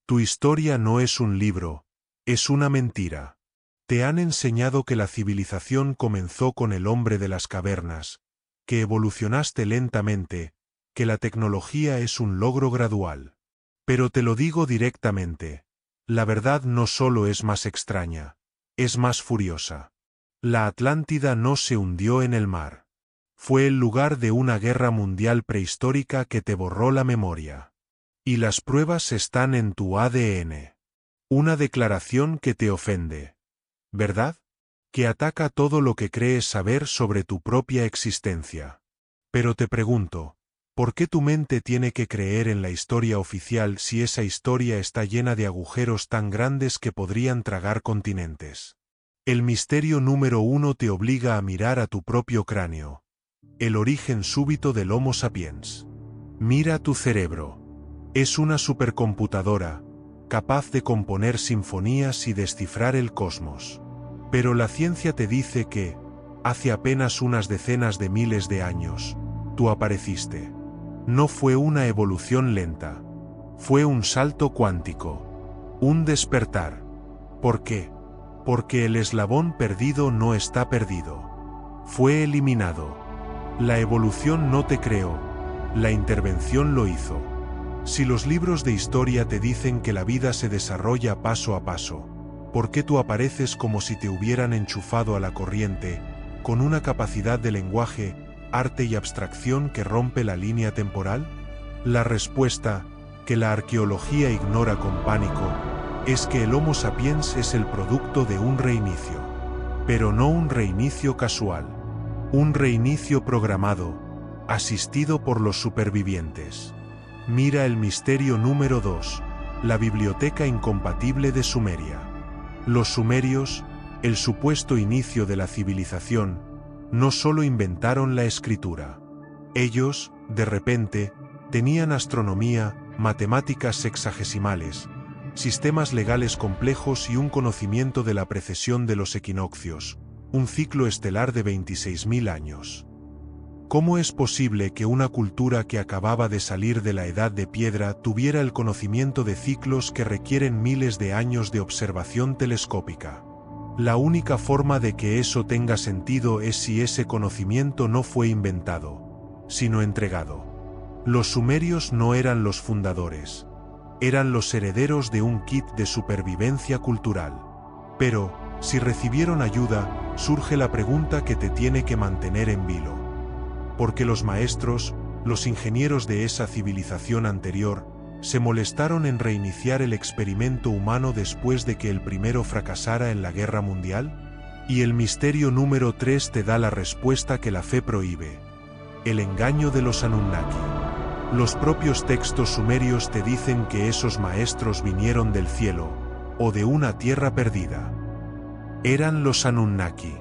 Tu historia no es un libro, es una mentira. Te han enseñado que la civilización comenzó con el hombre de las cavernas, que evolucionaste lentamente, que la tecnología es un logro gradual. Pero te lo digo directamente, la verdad no solo es más extraña, es más furiosa. La Atlántida no se hundió en el mar. Fue el lugar de una guerra mundial prehistórica que te borró la memoria. Y las pruebas están en tu ADN. Una declaración que te ofende, ¿verdad? Que ataca todo lo que crees saber sobre tu propia existencia. Pero te pregunto, ¿por qué tu mente tiene que creer en la historia oficial si esa historia está llena de agujeros tan grandes que podrían tragar continentes? El misterio número 1 te obliga a mirar a tu propio cráneo. El origen súbito del Homo sapiens. Mira tu cerebro. Es una supercomputadora, capaz de componer sinfonías y descifrar el cosmos. Pero la ciencia te dice que, hace apenas unas decenas de miles de años, tú apareciste. No fue una evolución lenta. Fue un salto cuántico. Un despertar. ¿Por qué? Porque el eslabón perdido no está perdido. Fue eliminado. La evolución no te creó. La intervención lo hizo. Si los libros de historia te dicen que la vida se desarrolla paso a paso, ¿por qué tú apareces como si te hubieran enchufado a la corriente, con una capacidad de lenguaje, arte y abstracción que rompe la línea temporal? La respuesta, que la arqueología ignora con pánico, es que el Homo sapiens es el producto de un reinicio. Pero no un reinicio casual. Un reinicio programado, asistido por los supervivientes. Mira el misterio número 2, la biblioteca incompatible de Sumeria. Los sumerios, el supuesto inicio de la civilización, no solo inventaron la escritura. Ellos, de repente, tenían astronomía, matemáticas sexagesimales, sistemas legales complejos y un conocimiento de la precesión de los equinoccios, un ciclo estelar de 26.000 años. ¿Cómo es posible que una cultura que acababa de salir de la edad de piedra tuviera el conocimiento de ciclos que requieren miles de años de observación telescópica? La única forma de que eso tenga sentido es si ese conocimiento no fue inventado, sino entregado. Los sumerios no eran los fundadores. Eran los herederos de un kit de supervivencia cultural. Pero, si recibieron ayuda, surge la pregunta que te tiene que mantener en vilo. ¿Por qué los maestros, los ingenieros de esa civilización anterior, se molestaron en reiniciar el experimento humano después de que el primero fracasara en la guerra mundial? Y el misterio número 3 te da la respuesta que la fe prohíbe. El engaño de los Anunnaki. Los propios textos sumerios te dicen que esos maestros vinieron del cielo, o de una tierra perdida. Eran los Anunnaki.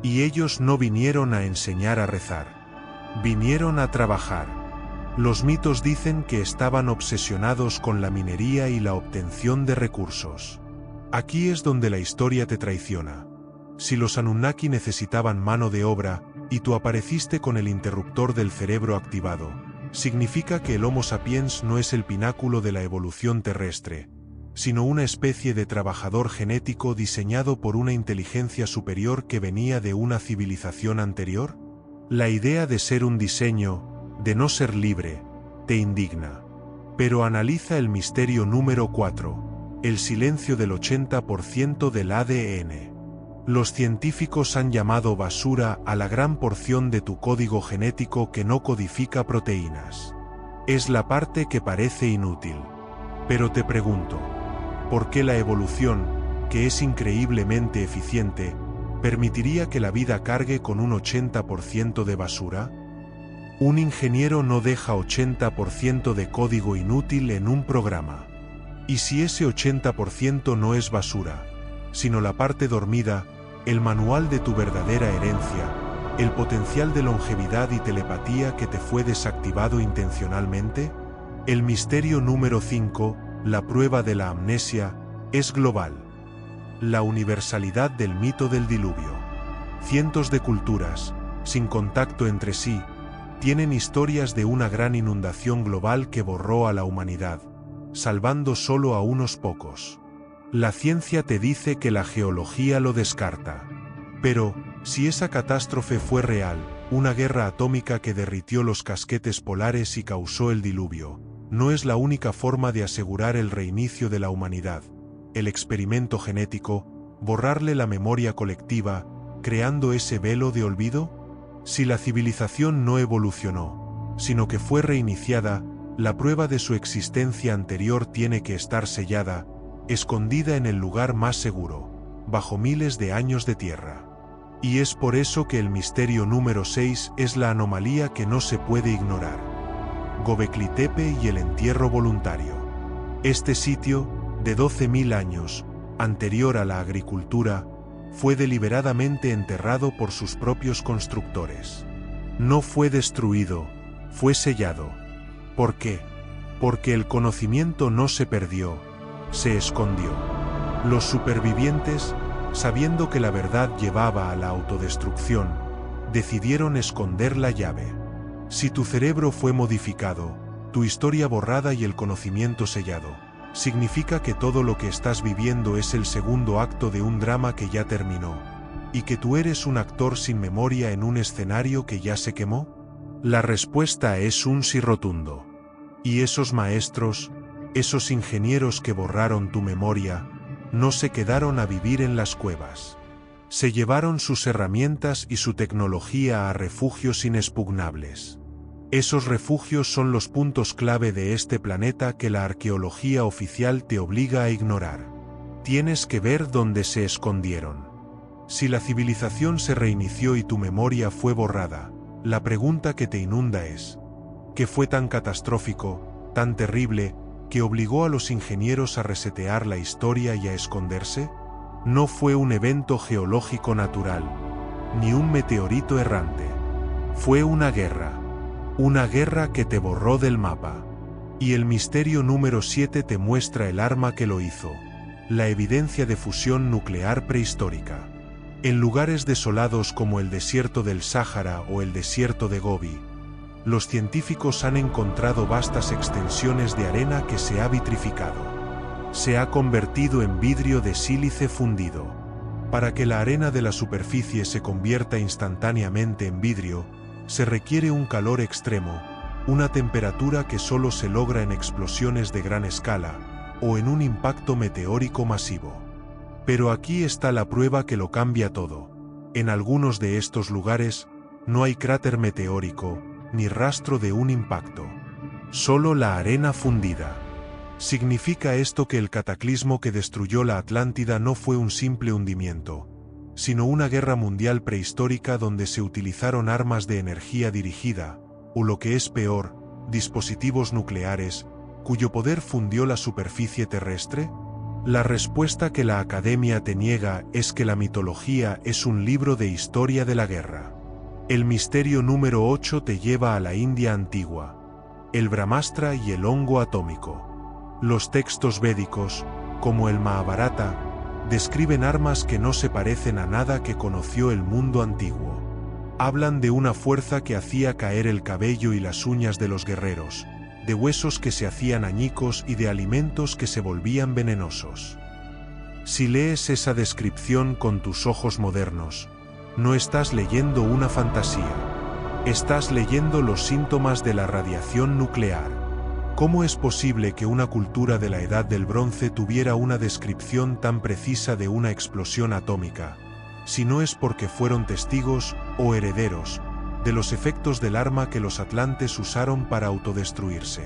Y ellos no vinieron a enseñar a rezar. Vinieron a trabajar. Los mitos dicen que estaban obsesionados con la minería y la obtención de recursos. Aquí es donde la historia te traiciona. Si los Anunnaki necesitaban mano de obra, y tú apareciste con el interruptor del cerebro activado, significa que el Homo sapiens no es el pináculo de la evolución terrestre, sino una especie de trabajador genético diseñado por una inteligencia superior que venía de una civilización anterior. La idea de ser un diseño, de no ser libre, te indigna. Pero analiza el misterio número 4, el silencio del 80% del ADN. Los científicos han llamado basura a la gran porción de tu código genético que no codifica proteínas. Es la parte que parece inútil. Pero te pregunto, ¿por qué la evolución, que es increíblemente eficiente, permitiría que la vida cargue con un 80% de basura? Un ingeniero no deja 80% de código inútil en un programa. Y si ese 80% no es basura, sino la parte dormida, el manual de tu verdadera herencia, el potencial de longevidad y telepatía que te fue desactivado intencionalmente? El misterio número 5, la prueba de la amnesia, es global. La universalidad del mito del diluvio. Cientos de culturas, sin contacto entre sí, tienen historias de una gran inundación global que borró a la humanidad, salvando solo a unos pocos. La ciencia te dice que la geología lo descarta. Pero, si esa catástrofe fue real, una guerra atómica que derritió los casquetes polares y causó el diluvio, no es la única forma de asegurar el reinicio de la humanidad. El experimento genético, borrarle la memoria colectiva, creando ese velo de olvido. Si la civilización no evolucionó, sino que fue reiniciada, la prueba de su existencia anterior tiene que estar sellada, escondida en el lugar más seguro, bajo miles de años de tierra. Y es por eso que el misterio número 6 es la anomalía que no se puede ignorar. Göbekli Tepe y el entierro voluntario. Este sitio, de 12.000 años, anterior a la agricultura, fue deliberadamente enterrado por sus propios constructores. No fue destruido, fue sellado. ¿Por qué? Porque el conocimiento no se perdió, se escondió. Los supervivientes, sabiendo que la verdad llevaba a la autodestrucción, decidieron esconder la llave. Si tu cerebro fue modificado, tu historia borrada y el conocimiento sellado, significa que todo lo que estás viviendo es el segundo acto de un drama que ya terminó, y que tú eres un actor sin memoria en un escenario que ya se quemó. La respuesta es un sí rotundo. Y esos maestros, esos ingenieros que borraron tu memoria, no se quedaron a vivir en las cuevas. Se llevaron sus herramientas y su tecnología a refugios inexpugnables. Esos refugios son los puntos clave de este planeta que la arqueología oficial te obliga a ignorar. Tienes que ver dónde se escondieron. Si la civilización se reinició y tu memoria fue borrada, la pregunta que te inunda es: ¿qué fue tan catastrófico, tan terrible, que obligó a los ingenieros a resetear la historia y a esconderse? No fue un evento geológico natural, ni un meteorito errante. Fue una guerra que te borró del mapa. Y el misterio número 7 te muestra el arma que lo hizo, la evidencia de fusión nuclear prehistórica. En lugares desolados como el desierto del Sáhara o el desierto de Gobi, los científicos han encontrado vastas extensiones de arena que se ha vitrificado. Se ha convertido en vidrio de sílice fundido. Para que la arena de la superficie se convierta instantáneamente en vidrio, se requiere un calor extremo, una temperatura que solo se logra en explosiones de gran escala, o en un impacto meteórico masivo. Pero aquí está la prueba que lo cambia todo. En algunos de estos lugares, no hay cráter meteórico, ni rastro de un impacto. Solo la arena fundida. ¿Significa esto que el cataclismo que destruyó la Atlántida no fue un simple hundimiento, sino una guerra mundial prehistórica donde se utilizaron armas de energía dirigida, o lo que es peor, dispositivos nucleares, cuyo poder fundió la superficie terrestre? La respuesta que la academia te niega es que la mitología es un libro de historia de la guerra. El misterio número 8 te lleva a la India antigua, el Brahmastra y el hongo atómico. Los textos védicos, como el Mahabharata, describen armas que no se parecen a nada que conoció el mundo antiguo. Hablan de una fuerza que hacía caer el cabello y las uñas de los guerreros, de huesos que se hacían añicos y de alimentos que se volvían venenosos. Si lees esa descripción con tus ojos modernos, no estás leyendo una fantasía. Estás leyendo los síntomas de la radiación nuclear. ¿Cómo es posible que una cultura de la Edad del Bronce tuviera una descripción tan precisa de una explosión atómica, si no es porque fueron testigos, o herederos, de los efectos del arma que los atlantes usaron para autodestruirse?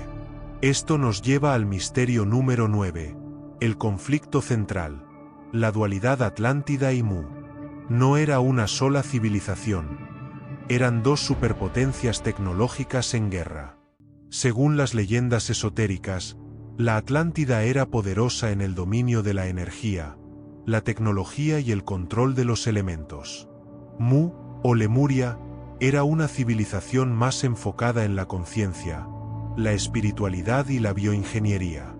Esto nos lleva al misterio número 9, el conflicto central, la dualidad Atlántida y Mu. No era una sola civilización. Eran dos superpotencias tecnológicas en guerra. Según las leyendas esotéricas, la Atlántida era poderosa en el dominio de la energía, la tecnología y el control de los elementos. Mu, o Lemuria, era una civilización más enfocada en la conciencia, la espiritualidad y la bioingeniería.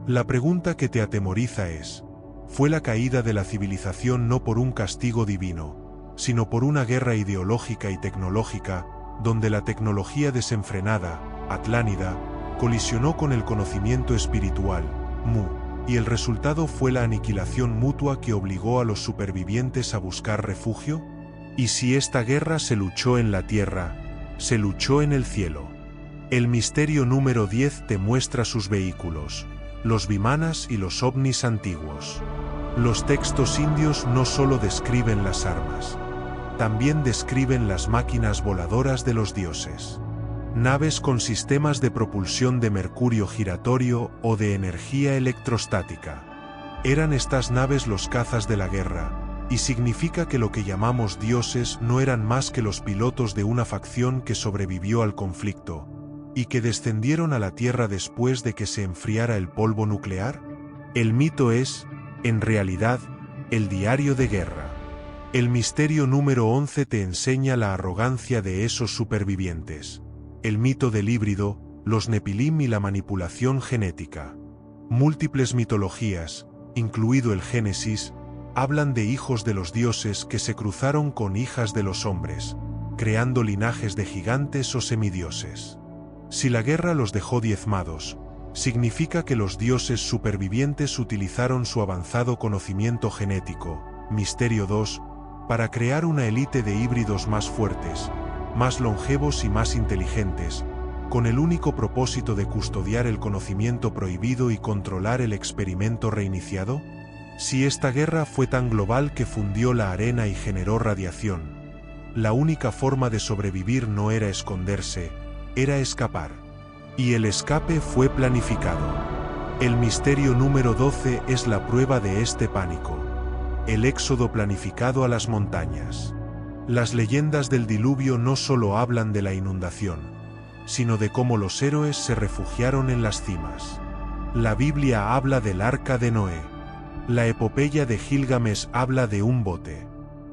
La pregunta que te atemoriza es: ¿fue la caída de la civilización no por un castigo divino, sino por una guerra ideológica y tecnológica, donde la tecnología desenfrenada, Atlántida, colisionó con el conocimiento espiritual, Mu, y el resultado fue la aniquilación mutua que obligó a los supervivientes a buscar refugio. Y si esta guerra se luchó en la tierra, se luchó en el cielo. El misterio número 10 te muestra sus vehículos, los vimanas y los ovnis antiguos. Los textos indios no solo describen las armas, también describen las máquinas voladoras de los dioses. Naves con sistemas de propulsión de mercurio giratorio o de energía electrostática. Eran estas naves los cazas de la guerra, y significa que lo que llamamos dioses no eran más que los pilotos de una facción que sobrevivió al conflicto, y que descendieron a la Tierra después de que se enfriara el polvo nuclear. El mito es, en realidad, el diario de guerra. El misterio número 11 te enseña la arrogancia de esos supervivientes. El mito del híbrido, los Nepilim y la manipulación genética. Múltiples mitologías, incluido el Génesis, hablan de hijos de los dioses que se cruzaron con hijas de los hombres, creando linajes de gigantes o semidioses. Si la guerra los dejó diezmados, significa que los dioses supervivientes utilizaron su avanzado conocimiento genético, Misterio 2, para crear una élite de híbridos más fuertes, más longevos y más inteligentes, con el único propósito de custodiar el conocimiento prohibido y controlar el experimento reiniciado. Si esta guerra fue tan global que fundió la arena y generó radiación, la única forma de sobrevivir no era esconderse, era escapar. Y el escape fue planificado. El misterio número 12 es la prueba de este pánico. El éxodo planificado a las montañas. Las leyendas del diluvio no solo hablan de la inundación, sino de cómo los héroes se refugiaron en las cimas. La Biblia habla del arca de Noé. La epopeya de Gilgamesh habla de un bote.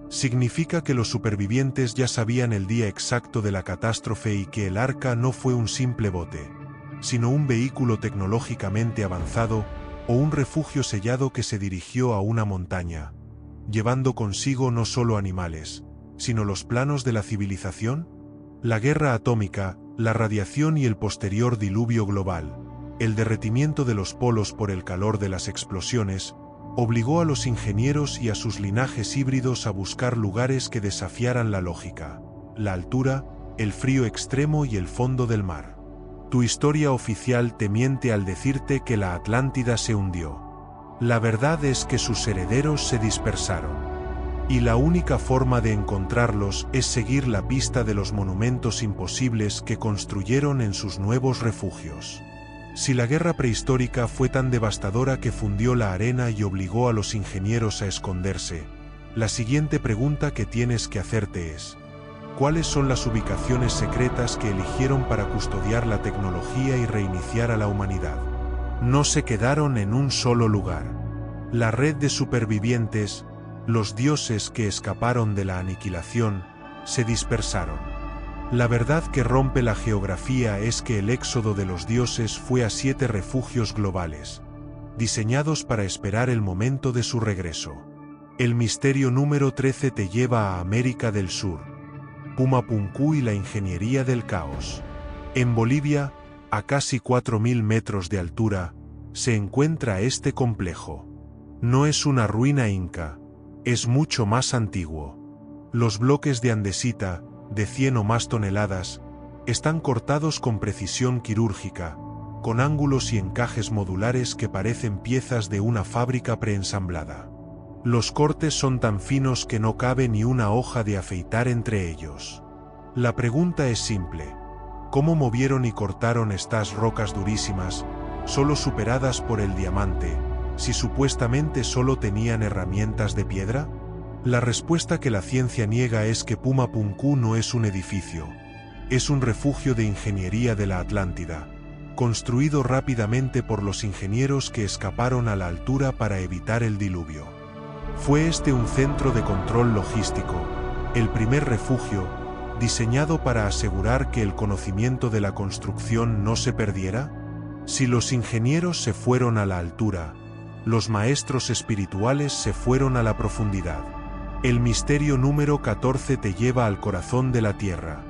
Significa que los supervivientes ya sabían el día exacto de la catástrofe y que el arca no fue un simple bote, sino un vehículo tecnológicamente avanzado o un refugio sellado que se dirigió a una montaña, llevando consigo no solo animales, sino los planos de la civilización. La guerra atómica, la radiación y el posterior diluvio global, el derretimiento de los polos por el calor de las explosiones, obligó a los ingenieros y a sus linajes híbridos a buscar lugares que desafiaran la lógica, la altura, el frío extremo y el fondo del mar. Tu historia oficial te miente al decirte que la Atlántida se hundió. La verdad es que sus herederos se dispersaron. Y la única forma de encontrarlos es seguir la pista de los monumentos imposibles que construyeron en sus nuevos refugios. Si la guerra prehistórica fue tan devastadora que fundió la arena y obligó a los ingenieros a esconderse, la siguiente pregunta que tienes que hacerte es: ¿cuáles son las ubicaciones secretas que eligieron para custodiar la tecnología y reiniciar a la humanidad? No se quedaron en un solo lugar. La red de supervivientes, los dioses que escaparon de la aniquilación, se dispersaron. La verdad que rompe la geografía es que el éxodo de los dioses fue a 7 refugios globales, diseñados para esperar el momento de su regreso. El misterio número 13 te lleva a América del Sur, Pumapunku y la ingeniería del caos. En Bolivia, a casi 4.000 metros de altura, se encuentra este complejo. No es una ruina inca, es mucho más antiguo. Los bloques de andesita, de 100 o más toneladas, están cortados con precisión quirúrgica, con ángulos y encajes modulares que parecen piezas de una fábrica preensamblada. Los cortes son tan finos que no cabe ni una hoja de afeitar entre ellos. La pregunta es simple: ¿cómo movieron y cortaron estas rocas durísimas, solo superadas por el diamante, si supuestamente solo tenían herramientas de piedra? La respuesta que la ciencia niega es que Pumapunku no es un edificio, es un refugio de ingeniería de la Atlántida, construido rápidamente por los ingenieros que escaparon a la altura para evitar el diluvio. Fue este un centro de control logístico, el primer refugio, diseñado para asegurar que el conocimiento de la construcción no se perdiera. Si los ingenieros se fueron a la altura, los maestros espirituales se fueron a la profundidad. El misterio número 14 te lleva al corazón de la Tierra,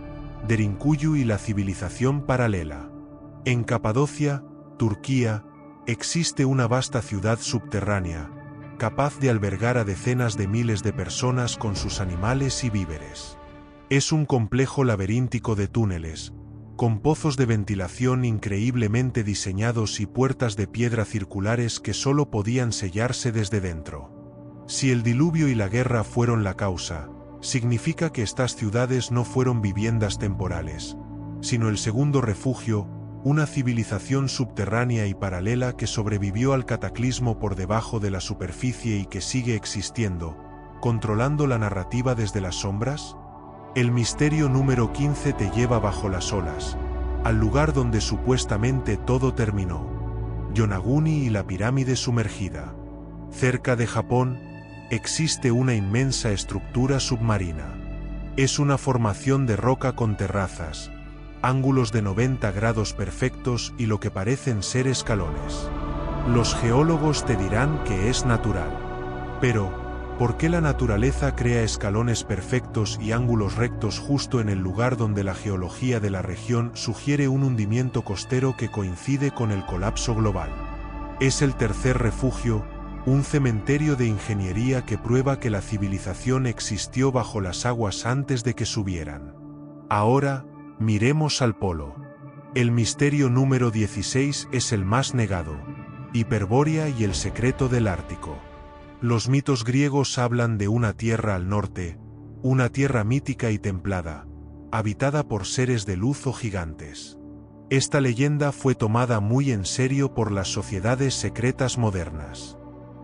Derinkuyu y la civilización paralela. En Capadocia, Turquía, existe una vasta ciudad subterránea, capaz de albergar a decenas de miles de personas con sus animales y víveres. Es un complejo laberíntico de túneles, con pozos de ventilación increíblemente diseñados y puertas de piedra circulares que solo podían sellarse desde dentro. Si el diluvio y la guerra fueron la causa, significa que estas ciudades no fueron viviendas temporales, sino el segundo refugio, una civilización subterránea y paralela que sobrevivió al cataclismo por debajo de la superficie y que sigue existiendo, controlando la narrativa desde las sombras. El misterio número 15 te lleva bajo las olas, al lugar donde supuestamente todo terminó. Yonaguni y la pirámide sumergida. Cerca de Japón, existe una inmensa estructura submarina. Es una formación de roca con terrazas, ángulos de 90 grados perfectos y lo que parecen ser escalones. Los geólogos te dirán que es natural. Pero, ¿por qué la naturaleza crea escalones perfectos y ángulos rectos justo en el lugar donde la geología de la región sugiere un hundimiento costero que coincide con el colapso global? Es el tercer refugio, un cementerio de ingeniería que prueba que la civilización existió bajo las aguas antes de que subieran. Ahora, miremos al polo. El misterio número 16 es el más negado: Hiperbórea y el secreto del Ártico. Los mitos griegos hablan de una tierra al norte, una tierra mítica y templada, habitada por seres de luz o gigantes. Esta leyenda fue tomada muy en serio por las sociedades secretas modernas.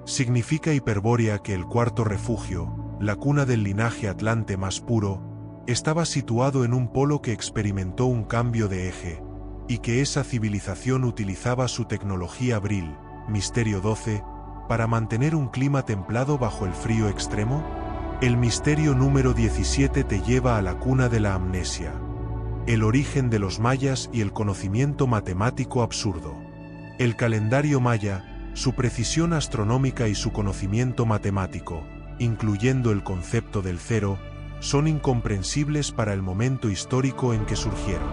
Significa Hiperbórea que el cuarto refugio, la cuna del linaje atlante más puro, estaba situado en un polo que experimentó un cambio de eje, y que esa civilización utilizaba su tecnología Vril, misterio 12, para mantener un clima templado bajo el frío extremo. El misterio número 17 te lleva a la cuna de la amnesia, el origen de los mayas y el conocimiento matemático absurdo. El calendario maya, su precisión astronómica y su conocimiento matemático, incluyendo el concepto del cero, son incomprensibles para el momento histórico en que surgieron.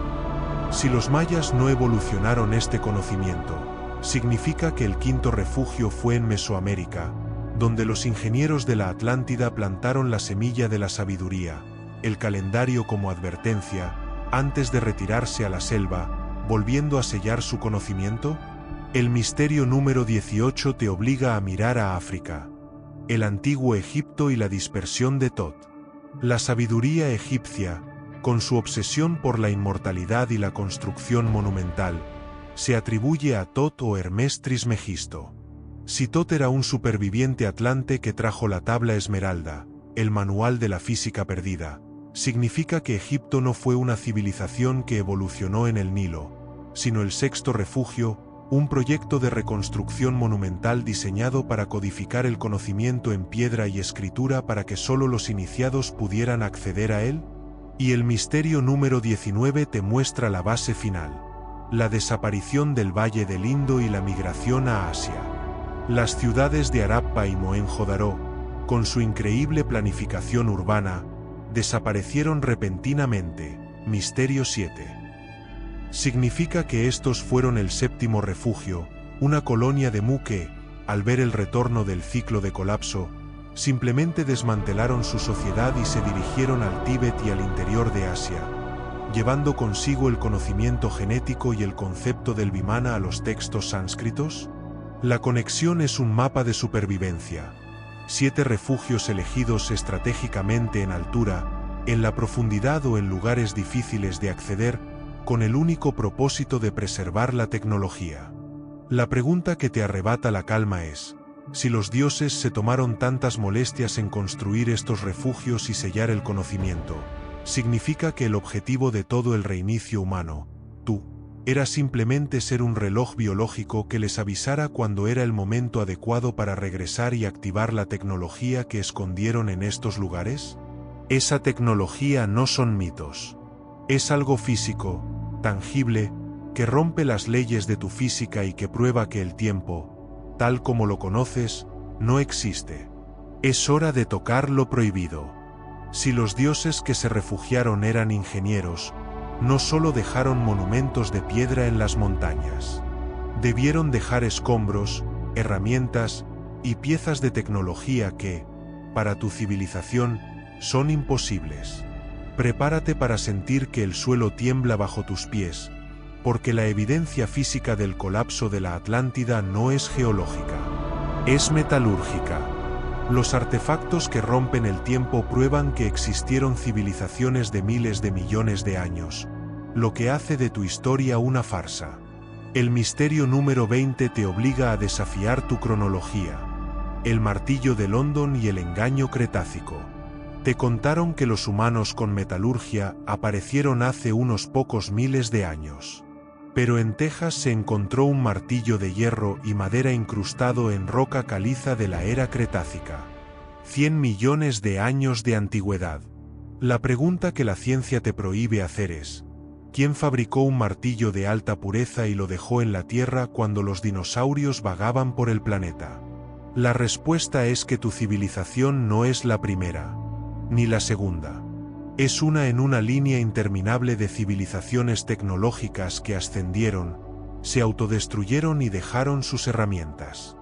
Si los mayas no evolucionaron este conocimiento, significa que el quinto refugio fue en Mesoamérica, donde los ingenieros de la Atlántida plantaron la semilla de la sabiduría, el calendario como advertencia, antes de retirarse a la selva, volviendo a sellar su conocimiento. El misterio número 18 te obliga a mirar a África, el antiguo Egipto y la dispersión de Tot. La sabiduría egipcia, con su obsesión por la inmortalidad y la construcción monumental, se atribuye a Tot o Hermes Trismegisto. Si Tot era un superviviente atlante que trajo la tabla esmeralda, el manual de la física perdida, significa que Egipto no fue una civilización que evolucionó en el Nilo, sino el sexto refugio, un proyecto de reconstrucción monumental diseñado para codificar el conocimiento en piedra y escritura para que solo los iniciados pudieran acceder a él. Y el misterio número 19 te muestra la base final: la desaparición del Valle del Indo y la migración a Asia. Las ciudades de Harappa y Mohenjo-Daro, con su increíble planificación urbana, desaparecieron repentinamente. Misterio 7. Significa que estos fueron el séptimo refugio, una colonia de Mu que, al ver el retorno del ciclo de colapso, simplemente desmantelaron su sociedad y se dirigieron al Tíbet y al interior de Asia, llevando consigo el conocimiento genético y el concepto del Vimana a los textos sánscritos. La conexión es un mapa de supervivencia. 7 refugios elegidos estratégicamente en altura, en la profundidad o en lugares difíciles de acceder, con el único propósito de preservar la tecnología. La pregunta que te arrebata la calma es: si los dioses se tomaron tantas molestias en construir estos refugios y sellar el conocimiento, significa que el objetivo de todo el reinicio humano, tú, era simplemente ser un reloj biológico que les avisara cuando era el momento adecuado para regresar y activar la tecnología que escondieron en estos lugares. Esa tecnología no son mitos. Es algo físico, tangible, que rompe las leyes de tu física y que prueba que el tiempo, tal como lo conoces, no existe. Es hora de tocar lo prohibido. Si los dioses que se refugiaron eran ingenieros, no solo dejaron monumentos de piedra en las montañas. Debieron dejar escombros, herramientas y piezas de tecnología que, para tu civilización, son imposibles. Prepárate para sentir que el suelo tiembla bajo tus pies, porque la evidencia física del colapso de la Atlántida no es geológica, es metalúrgica. Los artefactos que rompen el tiempo prueban que existieron civilizaciones de miles de millones de años, lo que hace de tu historia una farsa. El misterio número 20 te obliga a desafiar tu cronología. El martillo de London y el engaño cretácico. Te contaron que los humanos con metalurgia aparecieron hace unos pocos miles de años. Pero en Texas se encontró un martillo de hierro y madera incrustado en roca caliza de la era Cretácica. 100 millones de años de antigüedad. La pregunta que la ciencia te prohíbe hacer es: ¿quién fabricó un martillo de alta pureza y lo dejó en la Tierra cuando los dinosaurios vagaban por el planeta? La respuesta es que tu civilización no es la primera, ni la segunda. Es una en una línea interminable de civilizaciones tecnológicas que ascendieron, se autodestruyeron y dejaron sus herramientas.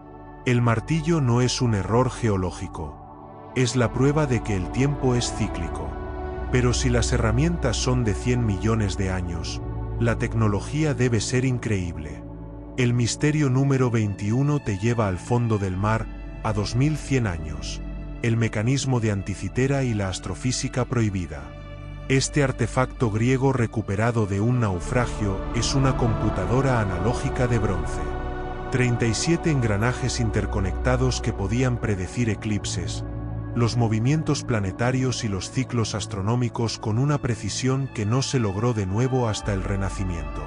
El martillo no es un error geológico. Es la prueba de que el tiempo es cíclico. Pero si las herramientas son de 100 millones de años, la tecnología debe ser increíble. El misterio número 21 te lleva al fondo del mar, a 2100 años. El mecanismo de Anticitera y la astrofísica prohibida. Este artefacto griego recuperado de un naufragio es una computadora analógica de bronce. 37 engranajes interconectados que podían predecir eclipses, los movimientos planetarios y los ciclos astronómicos con una precisión que no se logró de nuevo hasta el Renacimiento.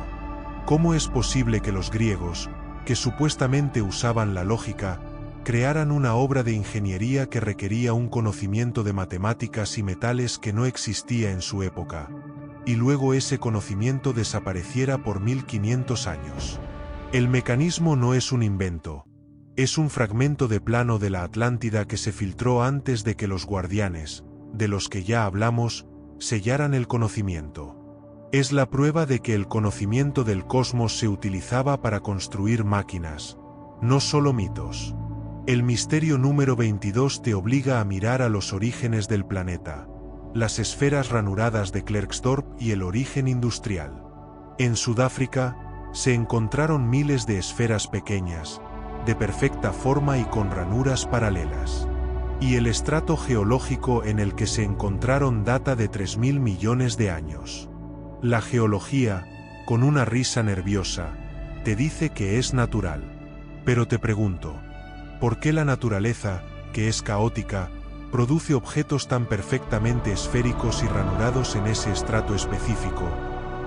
¿Cómo es posible que los griegos, que supuestamente usaban la lógica, crearan una obra de ingeniería que requería un conocimiento de matemáticas y metales que no existía en su época, y luego ese conocimiento desapareciera por 1500 años? El mecanismo no es un invento, es un fragmento de plano de la Atlántida que se filtró antes de que los guardianes, de los que ya hablamos, sellaran el conocimiento. Es la prueba de que el conocimiento del cosmos se utilizaba para construir máquinas, no solo mitos. El misterio número 22 te obliga a mirar a los orígenes del planeta, las esferas ranuradas de Klerksdorp y el origen industrial. En Sudáfrica, se encontraron miles de esferas pequeñas, de perfecta forma y con ranuras paralelas. Y el estrato geológico en el que se encontraron data de 3000 millones de años. La geología, con una risa nerviosa, te dice que es natural. Pero te pregunto, ¿por qué la naturaleza, que es caótica, produce objetos tan perfectamente esféricos y ranurados en ese estrato específico,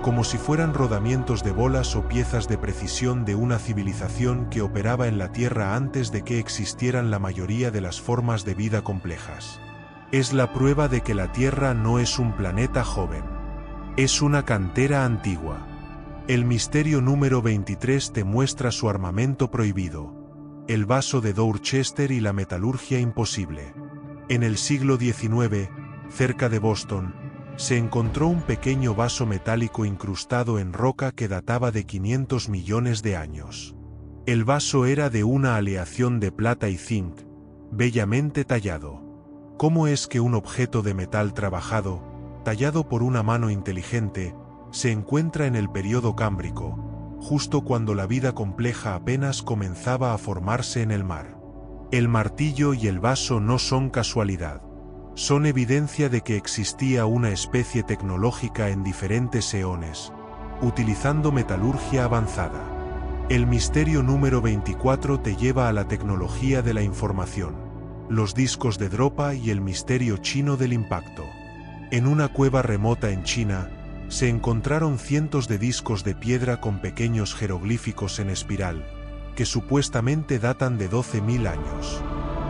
como si fueran rodamientos de bolas o piezas de precisión de una civilización que operaba en la Tierra antes de que existieran la mayoría de las formas de vida complejas? Es la prueba de que la Tierra no es un planeta joven. Es una cantera antigua. El misterio número 23 te muestra su armamento prohibido. El vaso de Dorchester y la metalurgia imposible. En el siglo XIX, cerca de Boston, se encontró un pequeño vaso metálico incrustado en roca que databa de 500 millones de años. El vaso era de una aleación de plata y zinc, bellamente tallado. ¿Cómo es que un objeto de metal trabajado, tallado por una mano inteligente, se encuentra en el período cámbrico, justo cuando la vida compleja apenas comenzaba a formarse en el mar? El martillo y el vaso no son casualidad. Son evidencia de que existía una especie tecnológica en diferentes eones, utilizando metalurgia avanzada. El misterio número 24 te lleva a la tecnología de la información, los discos de Dropa y el misterio chino del impacto. En una cueva remota en China, se encontraron cientos de discos de piedra con pequeños jeroglíficos en espiral, que supuestamente datan de 12.000 años.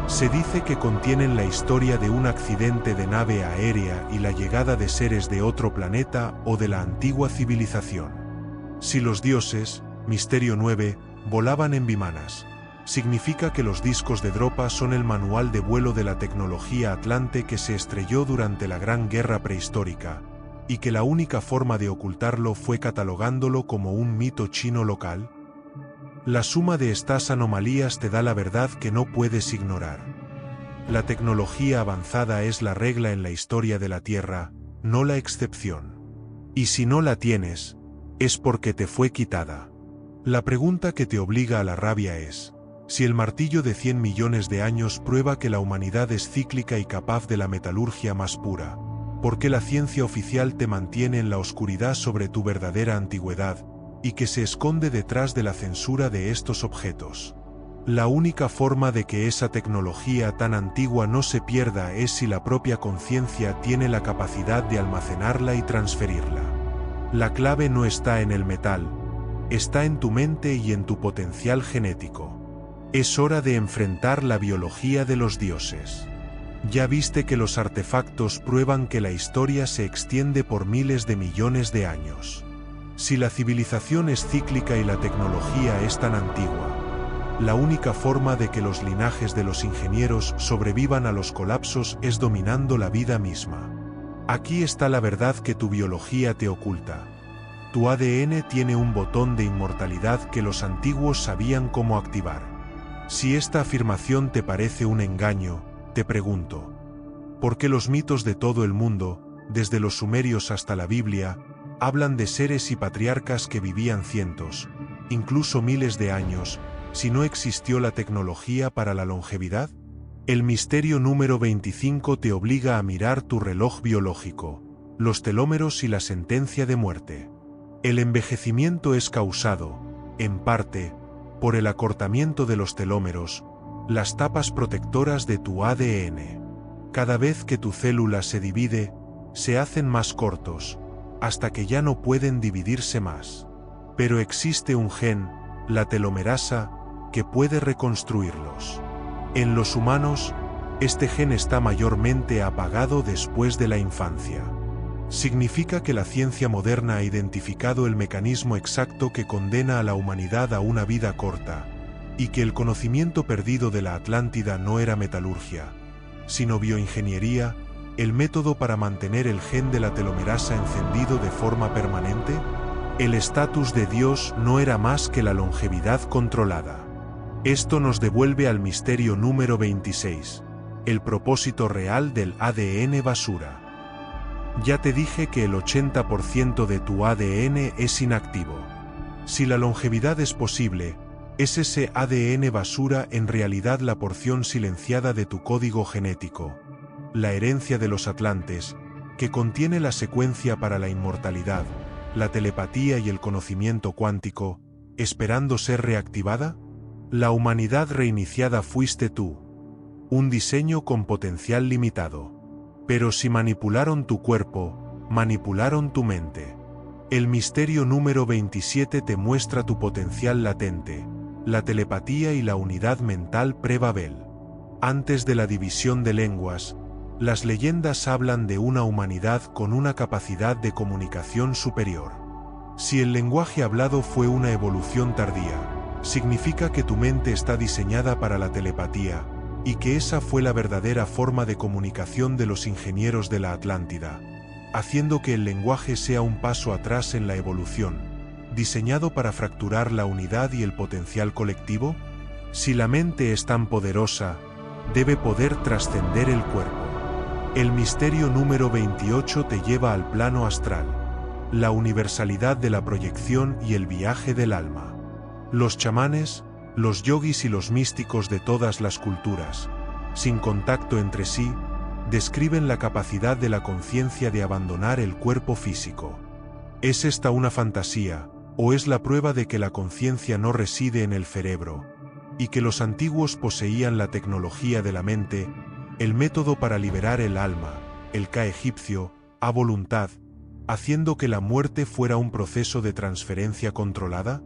Se dice que contienen la historia de un accidente de nave aérea y la llegada de seres de otro planeta o de la antigua civilización. Si los dioses, misterio 9, volaban en vimanas, significa que los discos de Dropa son el manual de vuelo de la tecnología atlante que se estrelló durante la Gran Guerra Prehistórica, y que la única forma de ocultarlo fue catalogándolo como un mito chino local? La suma de estas anomalías te da la verdad que no puedes ignorar. La tecnología avanzada es la regla en la historia de la Tierra, no la excepción. Y si no la tienes, es porque te fue quitada. La pregunta que te obliga a la rabia es: si el martillo de 100 millones de años prueba que la humanidad es cíclica y capaz de la metalurgia más pura, ¿por qué la ciencia oficial te mantiene en la oscuridad sobre tu verdadera antigüedad, y que se esconde detrás de la censura de estos objetos? La única forma de que esa tecnología tan antigua no se pierda es si la propia conciencia tiene la capacidad de almacenarla y transferirla. La clave no está en el metal, está en tu mente y en tu potencial genético. Es hora de enfrentar la biología de los dioses. Ya viste que los artefactos prueban que la historia se extiende por miles de millones de años. Si la civilización es cíclica y la tecnología es tan antigua, la única forma de que los linajes de los ingenieros sobrevivan a los colapsos es dominando la vida misma. Aquí está la verdad que tu biología te oculta. Tu ADN tiene un botón de inmortalidad que los antiguos sabían cómo activar. Si esta afirmación te parece un engaño, te pregunto: ¿por qué los mitos de todo el mundo, desde los sumerios hasta la Biblia, hablan de seres y patriarcas que vivían cientos, incluso miles de años, si no existió la tecnología para la longevidad? El misterio número 25 te obliga a mirar tu reloj biológico, los telómeros y la sentencia de muerte. El envejecimiento es causado, en parte, por el acortamiento de los telómeros, las tapas protectoras de tu ADN. Cada vez que tu célula se divide, se hacen más cortos, hasta que ya no pueden dividirse más. Pero existe un gen, la telomerasa, que puede reconstruirlos. En los humanos, este gen está mayormente apagado después de la infancia. Significa que la ciencia moderna ha identificado el mecanismo exacto que condena a la humanidad a una vida corta, y que el conocimiento perdido de la Atlántida no era metalurgia, sino bioingeniería, el método para mantener el gen de la telomerasa encendido de forma permanente. El estatus de Dios no era más que la longevidad controlada. Esto nos devuelve al misterio número 26, el propósito real del ADN basura. Ya te dije que el 80% de tu ADN es inactivo. Si la longevidad es posible, ¿es ese ADN basura en realidad la porción silenciada de tu código genético, la herencia de los atlantes, que contiene la secuencia para la inmortalidad, la telepatía y el conocimiento cuántico, esperando ser reactivada? La humanidad reiniciada fuiste tú. Un diseño con potencial limitado. Pero si manipularon tu cuerpo, manipularon tu mente. El misterio número 27 te muestra tu potencial latente, la telepatía y la unidad mental pre-Babel. Antes de la división de lenguas, las leyendas hablan de una humanidad con una capacidad de comunicación superior. Si el lenguaje hablado fue una evolución tardía, significa que tu mente está diseñada para la telepatía, y que esa fue la verdadera forma de comunicación de los ingenieros de la Atlántida, haciendo que el lenguaje sea un paso atrás en la evolución, diseñado para fracturar la unidad y el potencial colectivo. Si la mente es tan poderosa, debe poder trascender el cuerpo. El misterio número 28 te lleva al plano astral, la universalidad de la proyección y el viaje del alma. Los chamanes, los yogis y los místicos de todas las culturas, sin contacto entre sí, describen la capacidad de la conciencia de abandonar el cuerpo físico. ¿Es esta una fantasía, o es la prueba de que la conciencia no reside en el cerebro, y que los antiguos poseían la tecnología de la mente, el método para liberar el alma, el Ka egipcio, a voluntad, haciendo que la muerte fuera un proceso de transferencia controlada?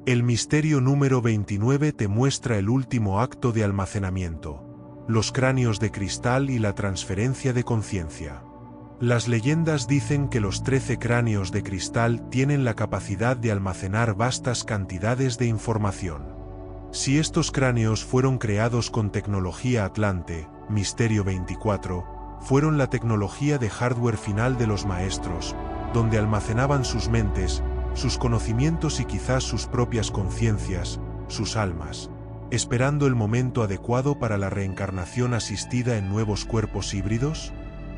El misterio número 29 te muestra el último acto de almacenamiento, los cráneos de cristal y la transferencia de conciencia. Las leyendas dicen que los 13 cráneos de cristal tienen la capacidad de almacenar vastas cantidades de información. Si estos cráneos fueron creados con tecnología atlante, misterio 24, fueron la tecnología de hardware final de los maestros, donde almacenaban sus mentes, sus conocimientos y quizás sus propias conciencias, sus almas, esperando el momento adecuado para la reencarnación asistida en nuevos cuerpos híbridos?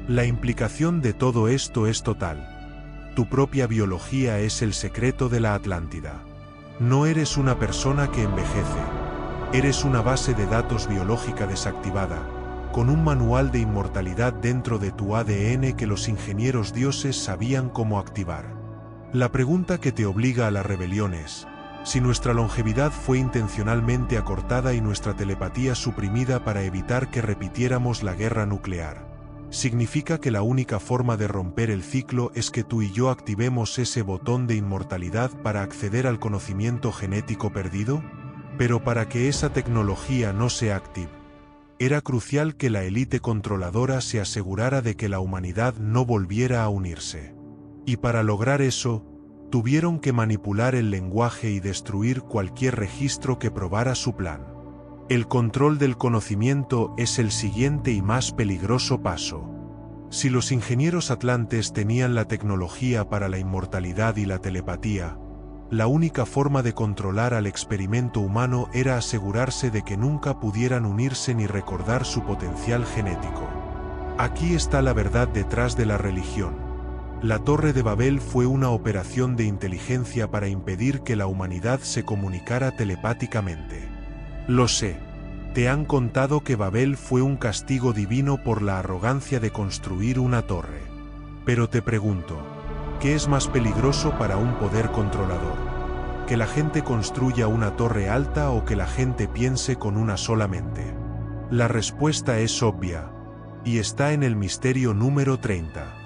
La implicación de todo esto es total. Tu propia biología es el secreto de la Atlántida. No eres una persona que envejece. Eres una base de datos biológica desactivada, con un manual de inmortalidad dentro de tu ADN que los ingenieros dioses sabían cómo activar. La pregunta que te obliga a la rebelión es: si nuestra longevidad fue intencionalmente acortada y nuestra telepatía suprimida para evitar que repitiéramos la guerra nuclear, ¿significa que la única forma de romper el ciclo es que tú y yo activemos ese botón de inmortalidad para acceder al conocimiento genético perdido? Pero para que esa tecnología no se active, era crucial que la élite controladora se asegurara de que la humanidad no volviera a unirse. Y para lograr eso, tuvieron que manipular el lenguaje y destruir cualquier registro que probara su plan. El control del conocimiento es el siguiente y más peligroso paso. Si los ingenieros atlantes tenían la tecnología para la inmortalidad y la telepatía, la única forma de controlar al experimento humano era asegurarse de que nunca pudieran unirse ni recordar su potencial genético. Aquí está la verdad detrás de la religión. La Torre de Babel fue una operación de inteligencia para impedir que la humanidad se comunicara telepáticamente. Lo sé. Te han contado que Babel fue un castigo divino por la arrogancia de construir una torre. Pero te pregunto, ¿qué es más peligroso para un poder controlador? ¿Que la gente construya una torre alta o que la gente piense con una sola mente? La respuesta es obvia, y está en el misterio número 30.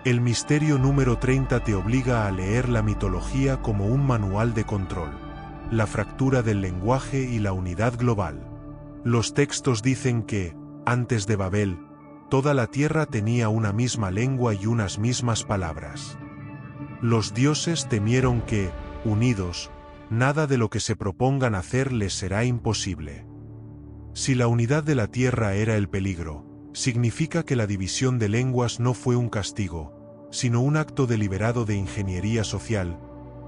El misterio número 30 te obliga a leer la mitología como un manual de control, la fractura del lenguaje y la unidad global. Los textos dicen que, antes de Babel, toda la tierra tenía una misma lengua y unas mismas palabras. Los dioses temieron que, unidos, nada de lo que se propongan hacer les será imposible. Si la unidad de la tierra era el peligro, significa que la división de lenguas no fue un castigo, sino un acto deliberado de ingeniería social,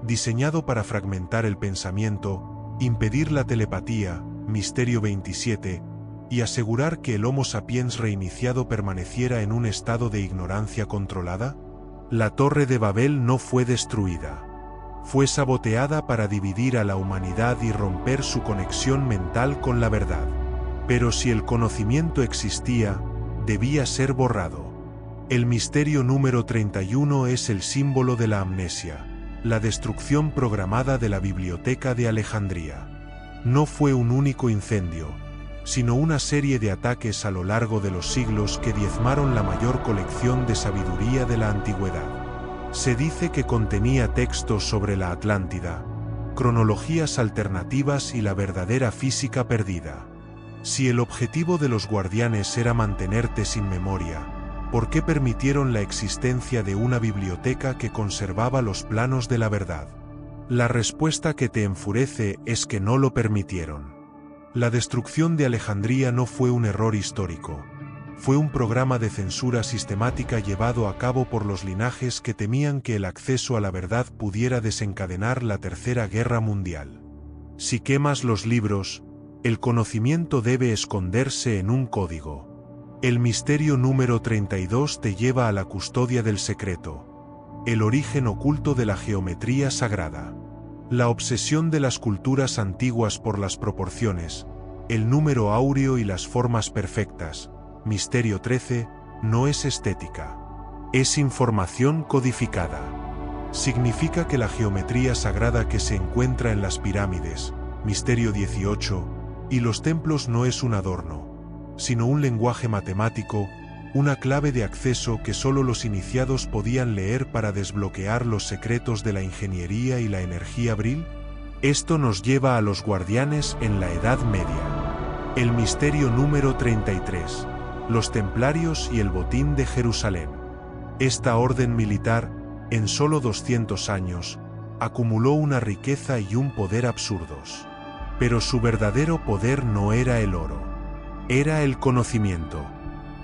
diseñado para fragmentar el pensamiento, impedir la telepatía, misterio 27, y asegurar que el Homo sapiens reiniciado permaneciera en un estado de ignorancia controlada. La Torre de Babel no fue destruida. Fue saboteada para dividir a la humanidad y romper su conexión mental con la verdad. Pero si el conocimiento existía, debía ser borrado. El misterio número 31 es el símbolo de la amnesia, la destrucción programada de la Biblioteca de Alejandría. No fue un único incendio, sino una serie de ataques a lo largo de los siglos que diezmaron la mayor colección de sabiduría de la antigüedad. Se dice que contenía textos sobre la Atlántida, cronologías alternativas y la verdadera física perdida. Si el objetivo de los guardianes era mantenerte sin memoria, ¿por qué permitieron la existencia de una biblioteca que conservaba los planos de la verdad? La respuesta que te enfurece es que no lo permitieron. La destrucción de Alejandría no fue un error histórico. Fue un programa de censura sistemática llevado a cabo por los linajes que temían que el acceso a la verdad pudiera desencadenar la Tercera Guerra Mundial. Si quemas los libros, el conocimiento debe esconderse en un código. El misterio número 32 te lleva a la custodia del secreto, el origen oculto de la geometría sagrada. La obsesión de las culturas antiguas por las proporciones, el número áureo y las formas perfectas, misterio 13, no es estética. Es información codificada. Significa que la geometría sagrada que se encuentra en las pirámides, misterio 18, y los templos no es un adorno, sino un lenguaje matemático, una clave de acceso que solo los iniciados podían leer para desbloquear los secretos de la ingeniería y la energía Bril. Esto nos lleva a los guardianes en la Edad Media. El misterio número 33, los templarios y el botín de Jerusalén. Esta orden militar, en solo 200 años, acumuló una riqueza y un poder absurdos. Pero su verdadero poder no era el oro, era el conocimiento.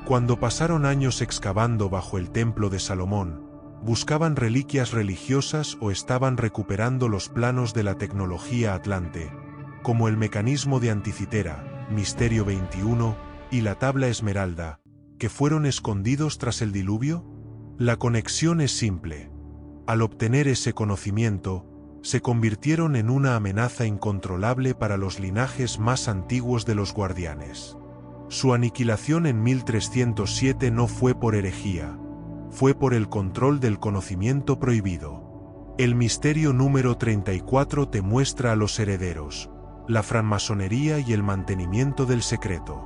Cuando pasaron años excavando bajo el templo de Salomón, buscaban reliquias religiosas o estaban recuperando los planos de la tecnología atlante, como el mecanismo de Anticitera, Misterio 21, y la tabla Esmeralda, que fueron escondidos tras el diluvio. La conexión es simple. Al obtener ese conocimiento, se convirtieron en una amenaza incontrolable para los linajes más antiguos de los guardianes. Su aniquilación en 1307 no fue por herejía, fue por el control del conocimiento prohibido. El misterio número 34 te muestra a los herederos, la francmasonería y el mantenimiento del secreto.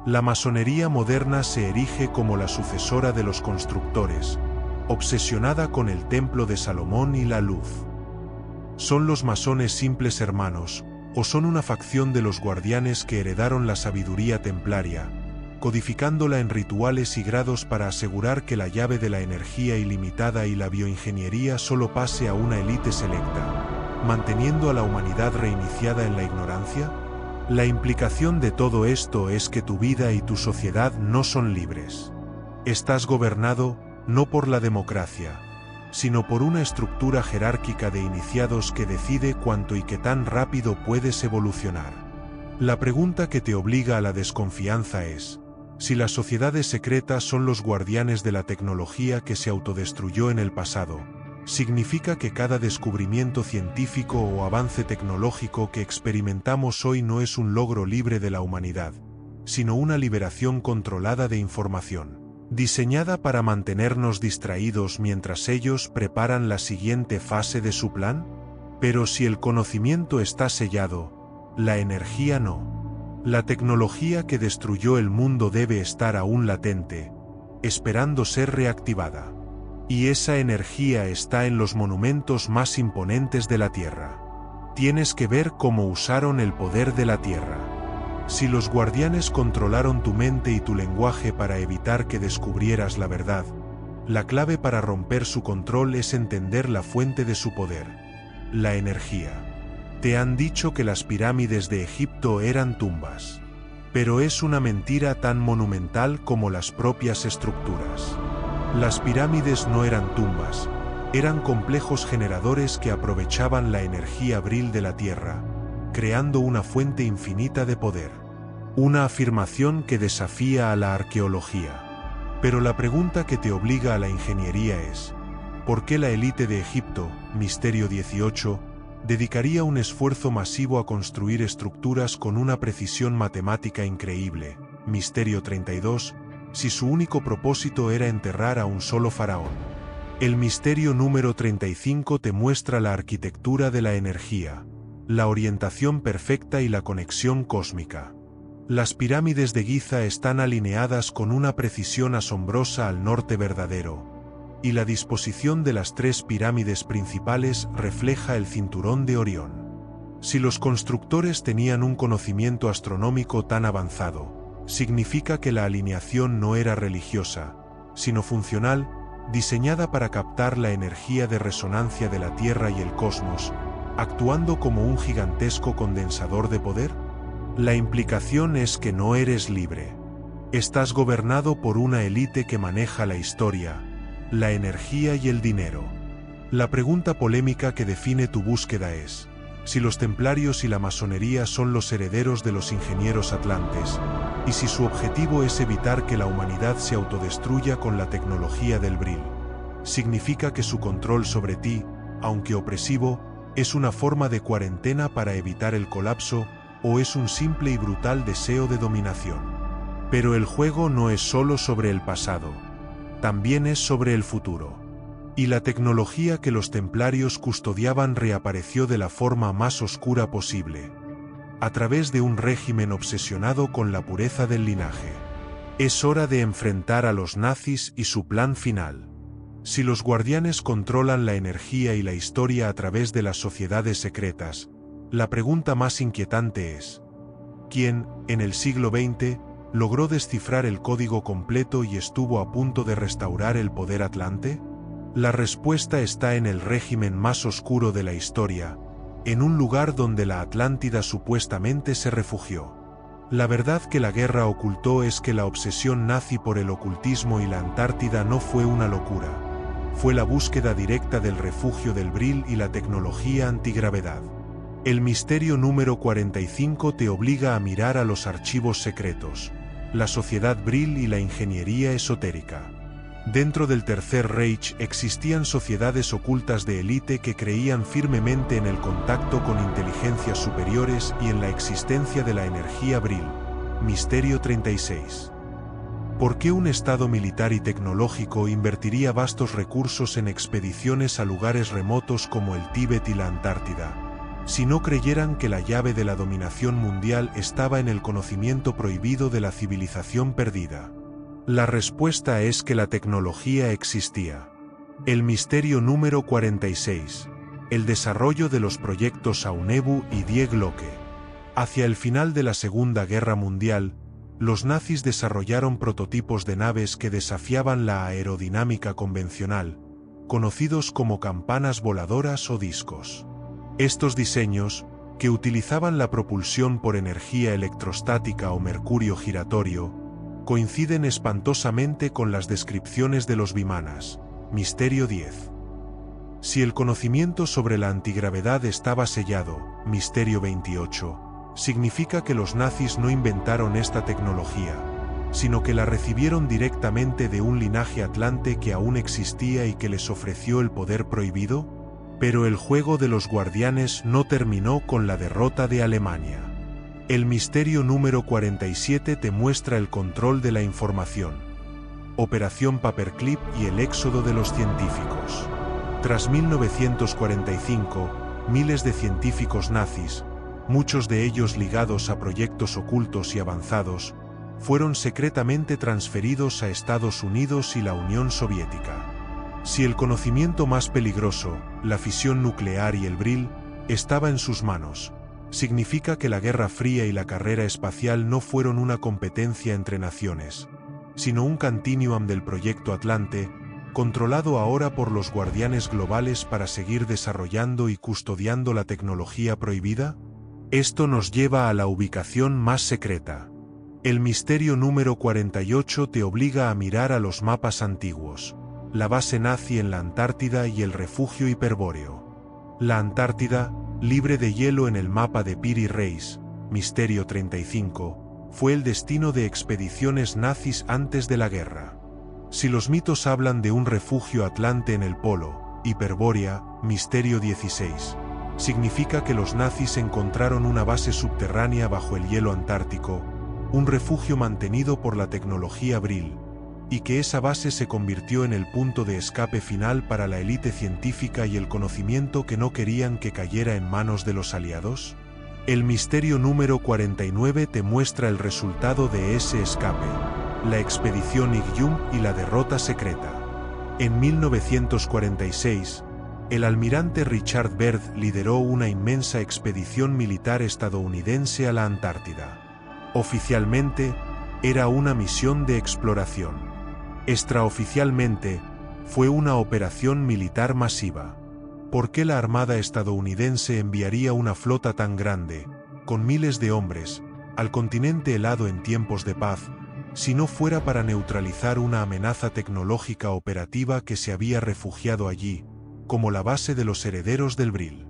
La masonería moderna se erige como la sucesora de los constructores, obsesionada con el templo de Salomón y la luz. ¿Son los masones simples hermanos, o son una facción de los guardianes que heredaron la sabiduría templaria, codificándola en rituales y grados para asegurar que la llave de la energía ilimitada y la bioingeniería solo pase a una élite selecta, manteniendo a la humanidad reiniciada en la ignorancia? La implicación de todo esto es que tu vida y tu sociedad no son libres. Estás gobernado, no por la democracia, sino por una estructura jerárquica de iniciados que decide cuánto y qué tan rápido puedes evolucionar. La pregunta que te obliga a la desconfianza es: si las sociedades secretas son los guardianes de la tecnología que se autodestruyó en el pasado, ¿significa que cada descubrimiento científico o avance tecnológico que experimentamos hoy no es un logro libre de la humanidad, sino una liberación controlada de información, diseñada para mantenernos distraídos mientras ellos preparan la siguiente fase de su plan? Pero si el conocimiento está sellado, la energía no. La tecnología que destruyó el mundo debe estar aún latente, esperando ser reactivada. Y esa energía está en los monumentos más imponentes de la Tierra. Tienes que ver cómo usaron el poder de la Tierra. Si los guardianes controlaron tu mente y tu lenguaje para evitar que descubrieras la verdad, la clave para romper su control es entender la fuente de su poder: la energía. Te han dicho que las pirámides de Egipto eran tumbas. Pero es una mentira tan monumental como las propias estructuras. Las pirámides no eran tumbas, eran complejos generadores que aprovechaban la energía bril de la Tierra, creando una fuente infinita de poder. Una afirmación que desafía a la arqueología. Pero la pregunta que te obliga a la ingeniería es: ¿por qué la élite de Egipto, Misterio 18, dedicaría un esfuerzo masivo a construir estructuras con una precisión matemática increíble, Misterio 32, si su único propósito era enterrar a un solo faraón? El misterio número 35 te muestra la arquitectura de la energía, la orientación perfecta y la conexión cósmica. Las pirámides de Giza están alineadas con una precisión asombrosa al norte verdadero, y la disposición de las tres pirámides principales refleja el cinturón de Orión. Si los constructores tenían un conocimiento astronómico tan avanzado, significa que la alineación no era religiosa, sino funcional, diseñada para captar la energía de resonancia de la Tierra y el cosmos, actuando como un gigantesco condensador de poder. La implicación es que no eres libre. Estás gobernado por una élite que maneja la historia, la energía y el dinero. La pregunta polémica que define tu búsqueda es: si los templarios y la masonería son los herederos de los ingenieros atlantes, y si su objetivo es evitar que la humanidad se autodestruya con la tecnología del Bril, significa que su control sobre ti, aunque opresivo, es una forma de cuarentena para evitar el colapso, o es un simple y brutal deseo de dominación. Pero el juego no es solo sobre el pasado, también es sobre el futuro. Y la tecnología que los templarios custodiaban reapareció de la forma más oscura posible, a través de un régimen obsesionado con la pureza del linaje. Es hora de enfrentar a los nazis y su plan final. Si los guardianes controlan la energía y la historia a través de las sociedades secretas, la pregunta más inquietante es: ¿quién, en el siglo XX, logró descifrar el código completo y estuvo a punto de restaurar el poder atlante? La respuesta está en el régimen más oscuro de la historia, en un lugar donde la Atlántida supuestamente se refugió. La verdad que la guerra ocultó es que la obsesión nazi por el ocultismo y la Antártida no fue una locura. Fue la búsqueda directa del refugio del Vril y la tecnología antigravedad. El misterio número 45 te obliga a mirar a los archivos secretos, la sociedad Vril y la ingeniería esotérica. Dentro del Tercer Reich existían sociedades ocultas de élite que creían firmemente en el contacto con inteligencias superiores y en la existencia de la energía Vril. Misterio 36. ¿Por qué un Estado militar y tecnológico invertiría vastos recursos en expediciones a lugares remotos como el Tíbet y la Antártida, si no creyeran que la llave de la dominación mundial estaba en el conocimiento prohibido de la civilización perdida? La respuesta es que la tecnología existía. El misterio número 46. El desarrollo de los proyectos Aunebu y Die Glocke. Hacia el final de la Segunda Guerra Mundial, los nazis desarrollaron prototipos de naves que desafiaban la aerodinámica convencional, conocidos como campanas voladoras o discos. Estos diseños, que utilizaban la propulsión por energía electrostática o mercurio giratorio, coinciden espantosamente con las descripciones de los Vimanas. Misterio 10. Si el conocimiento sobre la antigravedad estaba sellado, Misterio 28, significa que los nazis no inventaron esta tecnología, sino que la recibieron directamente de un linaje atlante que aún existía y que les ofreció el poder prohibido. Pero el juego de los guardianes no terminó con la derrota de Alemania. El misterio número 47 te muestra el control de la información. Operación Paperclip y el éxodo de los científicos. Tras 1945, miles de científicos nazis, muchos de ellos ligados a proyectos ocultos y avanzados, fueron secretamente transferidos a Estados Unidos y la Unión Soviética. Si el conocimiento más peligroso, la fisión nuclear y el Vril, estaba en sus manos, significa que la Guerra Fría y la carrera espacial no fueron una competencia entre naciones, sino un continuum del proyecto Atlante, controlado ahora por los guardianes globales para seguir desarrollando y custodiando la tecnología prohibida. Esto nos lleva a la ubicación más secreta. El misterio número 48 te obliga a mirar a los mapas antiguos, la base nazi en la Antártida y el refugio hiperbóreo. La Antártida, libre de hielo en el mapa de Piri Reis, Misterio 35, fue el destino de expediciones nazis antes de la guerra. Si los mitos hablan de un refugio atlante en el polo, Hiperbórea, Misterio 16, significa que los nazis encontraron una base subterránea bajo el hielo antártico, un refugio mantenido por la tecnología Vril, y que esa base se convirtió en el punto de escape final para la élite científica y el conocimiento que no querían que cayera en manos de los aliados. El misterio número 49 te muestra el resultado de ese escape, la expedición Igjum y la derrota secreta. En 1946, el almirante Richard Byrd lideró una inmensa expedición militar estadounidense a la Antártida. Oficialmente, era una misión de exploración. Extraoficialmente, fue una operación militar masiva. ¿Por qué la Armada estadounidense enviaría una flota tan grande, con miles de hombres, al continente helado en tiempos de paz, si no fuera para neutralizar una amenaza tecnológica operativa que se había refugiado allí, como la base de los herederos del Vril?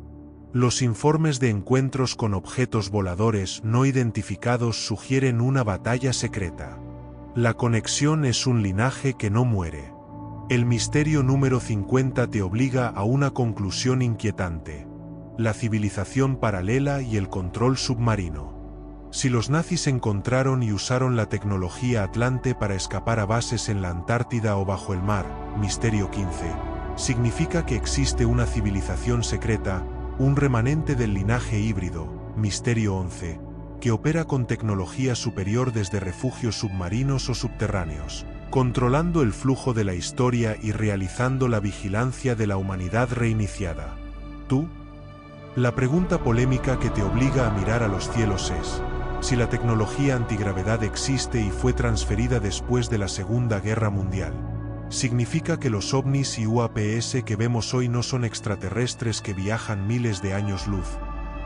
Los informes de encuentros con objetos voladores no identificados sugieren una batalla secreta. La conexión es un linaje que no muere. El misterio número 50 te obliga a una conclusión inquietante: la civilización paralela y el control submarino. Si los nazis encontraron y usaron la tecnología Atlante para escapar a bases en la Antártida o bajo el mar, Misterio 15, significa que existe una civilización secreta, un remanente del linaje híbrido, Misterio 11, que opera con tecnología superior desde refugios submarinos o subterráneos, controlando el flujo de la historia y realizando la vigilancia de la humanidad reiniciada. ¿Tú? La pregunta polémica que te obliga a mirar a los cielos es: si la tecnología antigravedad existe y fue transferida después de la Segunda Guerra Mundial, ¿significa que los ovnis y UAPs que vemos hoy no son extraterrestres que viajan miles de años luz,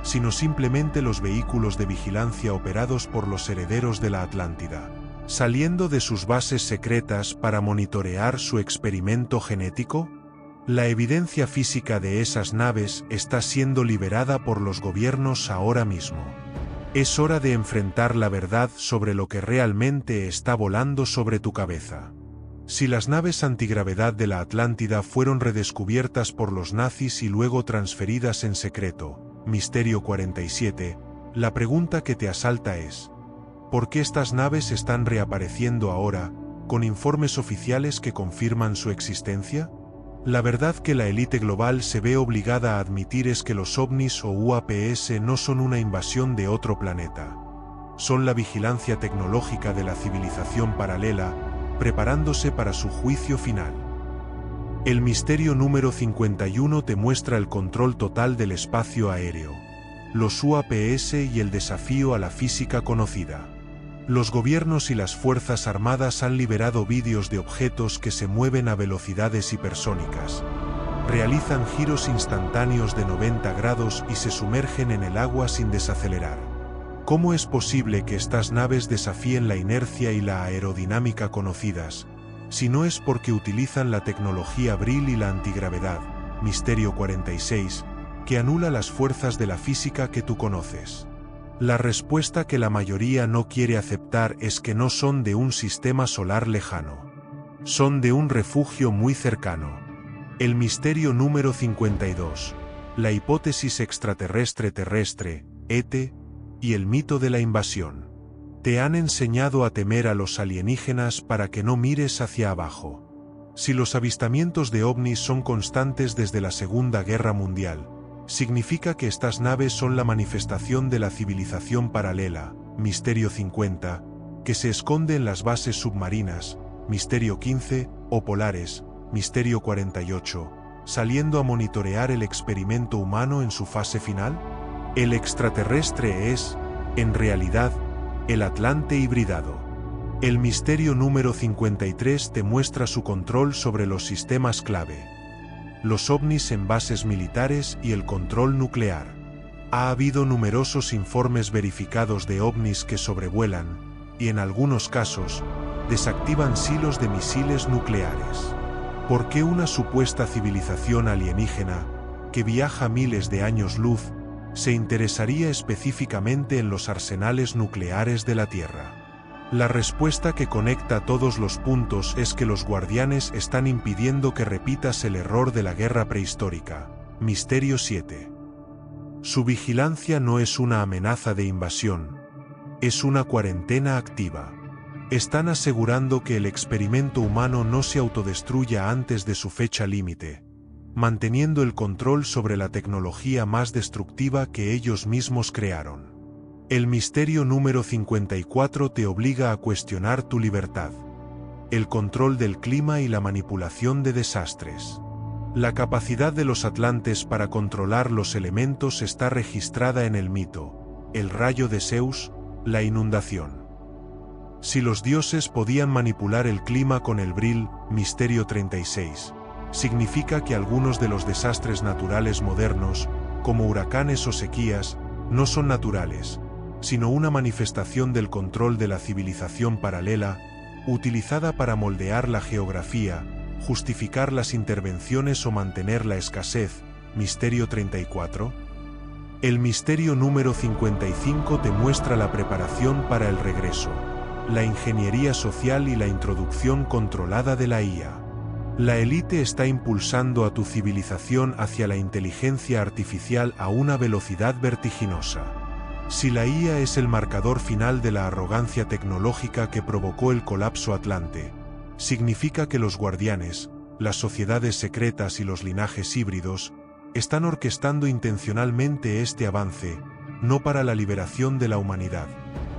sino simplemente los vehículos de vigilancia operados por los herederos de la Atlántida, saliendo de sus bases secretas para monitorear su experimento genético? La evidencia física de esas naves está siendo liberada por los gobiernos ahora mismo. Es hora de enfrentar la verdad sobre lo que realmente está volando sobre tu cabeza. Si las naves antigravedad de la Atlántida fueron redescubiertas por los nazis y luego transferidas en secreto, Misterio 47, la pregunta que te asalta es: ¿por qué estas naves están reapareciendo ahora, con informes oficiales que confirman su existencia? La verdad que la élite global se ve obligada a admitir es que los ovnis o UAPs no son una invasión de otro planeta. Son la vigilancia tecnológica de la civilización paralela, preparándose para su juicio final. El misterio número 51 te muestra el control total del espacio aéreo, los UAPs y el desafío a la física conocida. Los gobiernos y las fuerzas armadas han liberado vídeos de objetos que se mueven a velocidades hipersónicas, realizan giros instantáneos de 90 grados y se sumergen en el agua sin desacelerar. ¿Cómo es posible que estas naves desafíen la inercia y la aerodinámica conocidas, si no es porque utilizan la tecnología Brill y la antigravedad, Misterio 46, que anula las fuerzas de la física que tú conoces? La respuesta que la mayoría no quiere aceptar es que no son de un sistema solar lejano. Son de un refugio muy cercano. El misterio número 52, la hipótesis extraterrestre terrestre, ET, y el mito de la invasión. Te han enseñado a temer a los alienígenas para que no mires hacia abajo. Si los avistamientos de ovnis son constantes desde la Segunda Guerra Mundial, significa que estas naves son la manifestación de la civilización paralela, Misterio 50, que se esconde en las bases submarinas, Misterio 15, o polares, Misterio 48, saliendo a monitorear el experimento humano en su fase final. El extraterrestre es, en realidad, el Atlante hibridado. El misterio número 53 te muestra su control sobre los sistemas clave, los ovnis en bases militares y el control nuclear. Ha habido numerosos informes verificados de ovnis que sobrevuelan, y en algunos casos, desactivan silos de misiles nucleares. ¿Por qué una supuesta civilización alienígena, que viaja miles de años luz, se interesaría específicamente en los arsenales nucleares de la Tierra? La respuesta que conecta todos los puntos es que los guardianes están impidiendo que repitas el error de la guerra prehistórica, Misterio 7. Su vigilancia no es una amenaza de invasión, es una cuarentena activa. Están asegurando que el experimento humano no se autodestruya antes de su fecha límite, manteniendo el control sobre la tecnología más destructiva que ellos mismos crearon. El misterio número 54 te obliga a cuestionar tu libertad, el control del clima y la manipulación de desastres. La capacidad de los atlantes para controlar los elementos está registrada en el mito, el rayo de Zeus, la inundación. Si los dioses podían manipular el clima con el Brill, Misterio 36, significa que algunos de los desastres naturales modernos, como huracanes o sequías, no son naturales, sino una manifestación del control de la civilización paralela, utilizada para moldear la geografía, justificar las intervenciones o mantener la escasez, Misterio 34. El misterio número 55 te muestra la preparación para el regreso, la ingeniería social y la introducción controlada de la IA. La élite está impulsando a tu civilización hacia la inteligencia artificial a una velocidad vertiginosa. Si la IA es el marcador final de la arrogancia tecnológica que provocó el colapso atlante, significa que los guardianes, las sociedades secretas y los linajes híbridos, están orquestando intencionalmente este avance, no para la liberación de la humanidad,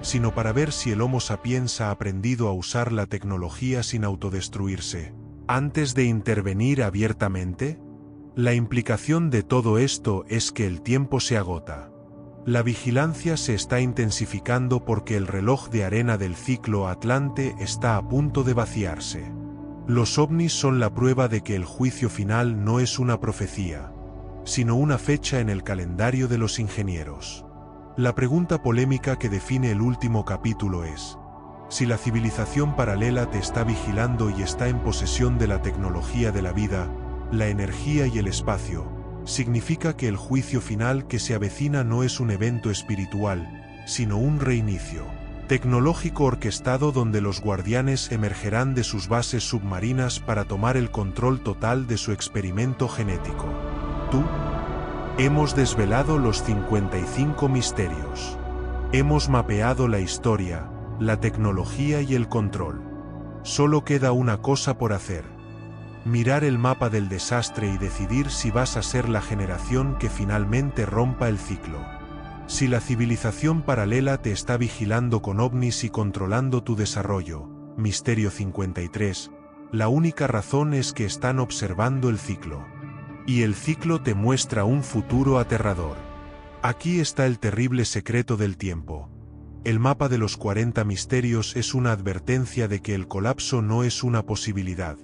sino para ver si el Homo sapiens ha aprendido a usar la tecnología sin autodestruirse, antes de intervenir abiertamente. La implicación de todo esto es que el tiempo se agota. La vigilancia se está intensificando porque el reloj de arena del ciclo atlante está a punto de vaciarse. Los ovnis son la prueba de que el juicio final no es una profecía. sino una fecha en el calendario de los ingenieros. La pregunta polémica que define el último capítulo es: si la civilización paralela te está vigilando y está en posesión de la tecnología de la vida, la energía y el espacio, significa que el juicio final que se avecina no es un evento espiritual, sino un reinicio tecnológico orquestado donde los guardianes emergerán de sus bases submarinas para tomar el control total de su experimento genético. Hemos desvelado los 55 misterios. Hemos mapeado la historia, la tecnología y el control. Solo queda una cosa por hacer: mirar el mapa del desastre y decidir si vas a ser la generación que finalmente rompa el ciclo. Si la civilización paralela te está vigilando con ovnis y controlando tu desarrollo, Misterio 53, la única razón es que están observando el ciclo. Y el ciclo te muestra un futuro aterrador. Aquí está el terrible secreto del tiempo. El mapa de los 40 misterios es una advertencia de que el colapso no es una posibilidad,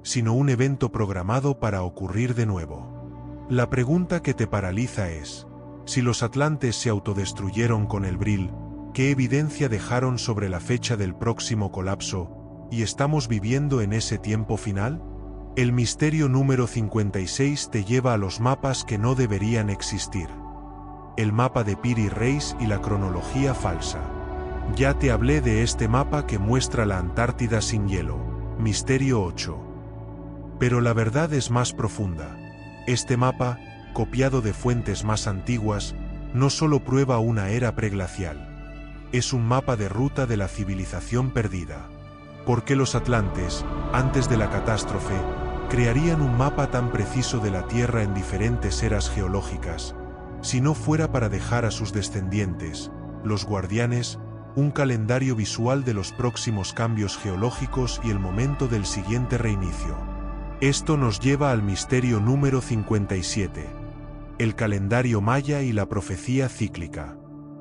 sino un evento programado para ocurrir de nuevo. La pregunta que te paraliza es: si los atlantes se autodestruyeron con el Vril, ¿qué evidencia dejaron sobre la fecha del próximo colapso, y estamos viviendo en ese tiempo final? El misterio número 56 te lleva a los mapas que no deberían existir. El mapa de Piri Reis y la cronología falsa. Ya te hablé de este mapa que muestra la Antártida sin hielo, Misterio 8. Pero la verdad es más profunda. Este mapa, copiado de fuentes más antiguas, no solo prueba una era preglacial. Es un mapa de ruta de la civilización perdida. ¿Por qué los atlantes, antes de la catástrofe, crearían un mapa tan preciso de la Tierra en diferentes eras geológicas, si no fuera para dejar a sus descendientes, los guardianes, un calendario visual de los próximos cambios geológicos y el momento del siguiente reinicio? Esto nos lleva al misterio número 57. El calendario maya y la profecía cíclica.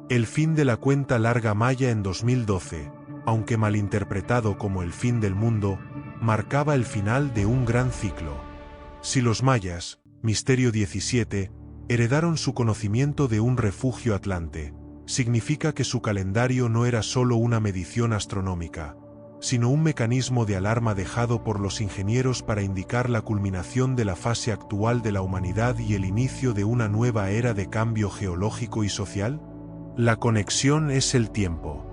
El fin de la cuenta larga maya en 2012, aunque malinterpretado como el fin del mundo, marcaba el final de un gran ciclo. Si los mayas, misterio 17, heredaron su conocimiento de un refugio atlante, significa que su calendario no era solo una medición astronómica, sino un mecanismo de alarma dejado por los ingenieros para indicar la culminación de la fase actual de la humanidad y el inicio de una nueva era de cambio geológico y social. La conexión es el tiempo.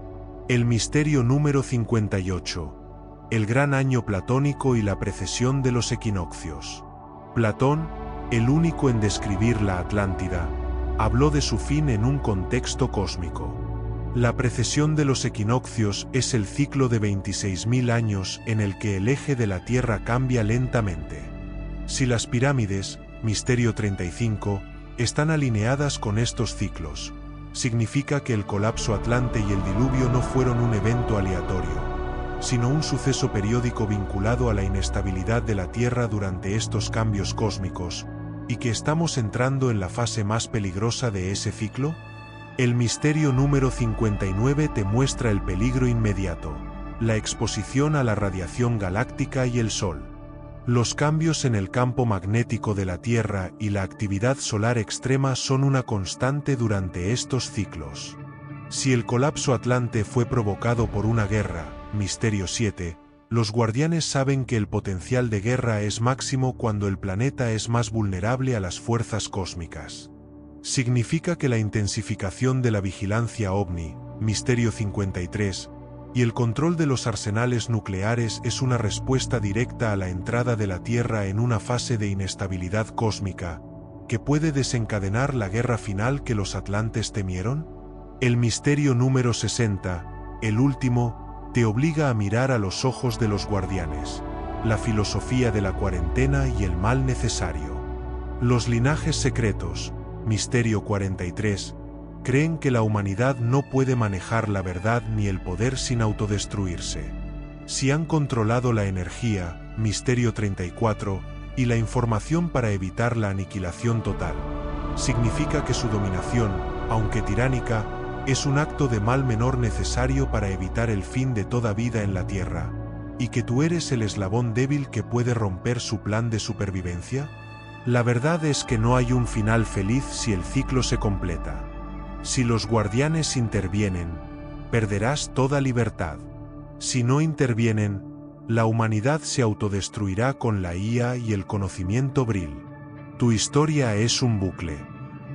El misterio número 58. El gran año platónico y la precesión de los equinoccios. Platón, el único en describir la Atlántida, habló de su fin en un contexto cósmico. La precesión de los equinoccios es el ciclo de 26.000 años en el que el eje de la Tierra cambia lentamente. Si las pirámides, misterio 35, están alineadas con estos ciclos, significa que el colapso atlante y el diluvio no fueron un evento aleatorio, sino un suceso periódico vinculado a la inestabilidad de la Tierra durante estos cambios cósmicos, y que estamos entrando en la fase más peligrosa de ese ciclo. El misterio número 59 te muestra el peligro inmediato, la exposición a la radiación galáctica y el Sol. Los cambios en el campo magnético de la Tierra y la actividad solar extrema son una constante durante estos ciclos. Si el colapso atlante fue provocado por una guerra, misterio 7, los guardianes saben que el potencial de guerra es máximo cuando el planeta es más vulnerable a las fuerzas cósmicas. Significa que la intensificación de la vigilancia ovni, misterio 53, y el control de los arsenales nucleares es una respuesta directa a la entrada de la Tierra en una fase de inestabilidad cósmica, que puede desencadenar la guerra final que los atlantes temieron. El misterio número 60, el último, te obliga a mirar a los ojos de los guardianes, la filosofía de la cuarentena y el mal necesario. Los linajes secretos, misterio 43, creen que la humanidad no puede manejar la verdad ni el poder sin autodestruirse. Si han controlado la energía, misterio 34, y la información para evitar la aniquilación total, significa que su dominación, aunque tiránica, es un acto de mal menor necesario para evitar el fin de toda vida en la Tierra, y que tú eres el eslabón débil que puede romper su plan de supervivencia. La verdad es que no hay un final feliz si el ciclo se completa. Si los guardianes intervienen, perderás toda libertad. Si no intervienen, la humanidad se autodestruirá con la IA y el conocimiento Brill. Tu historia es un bucle.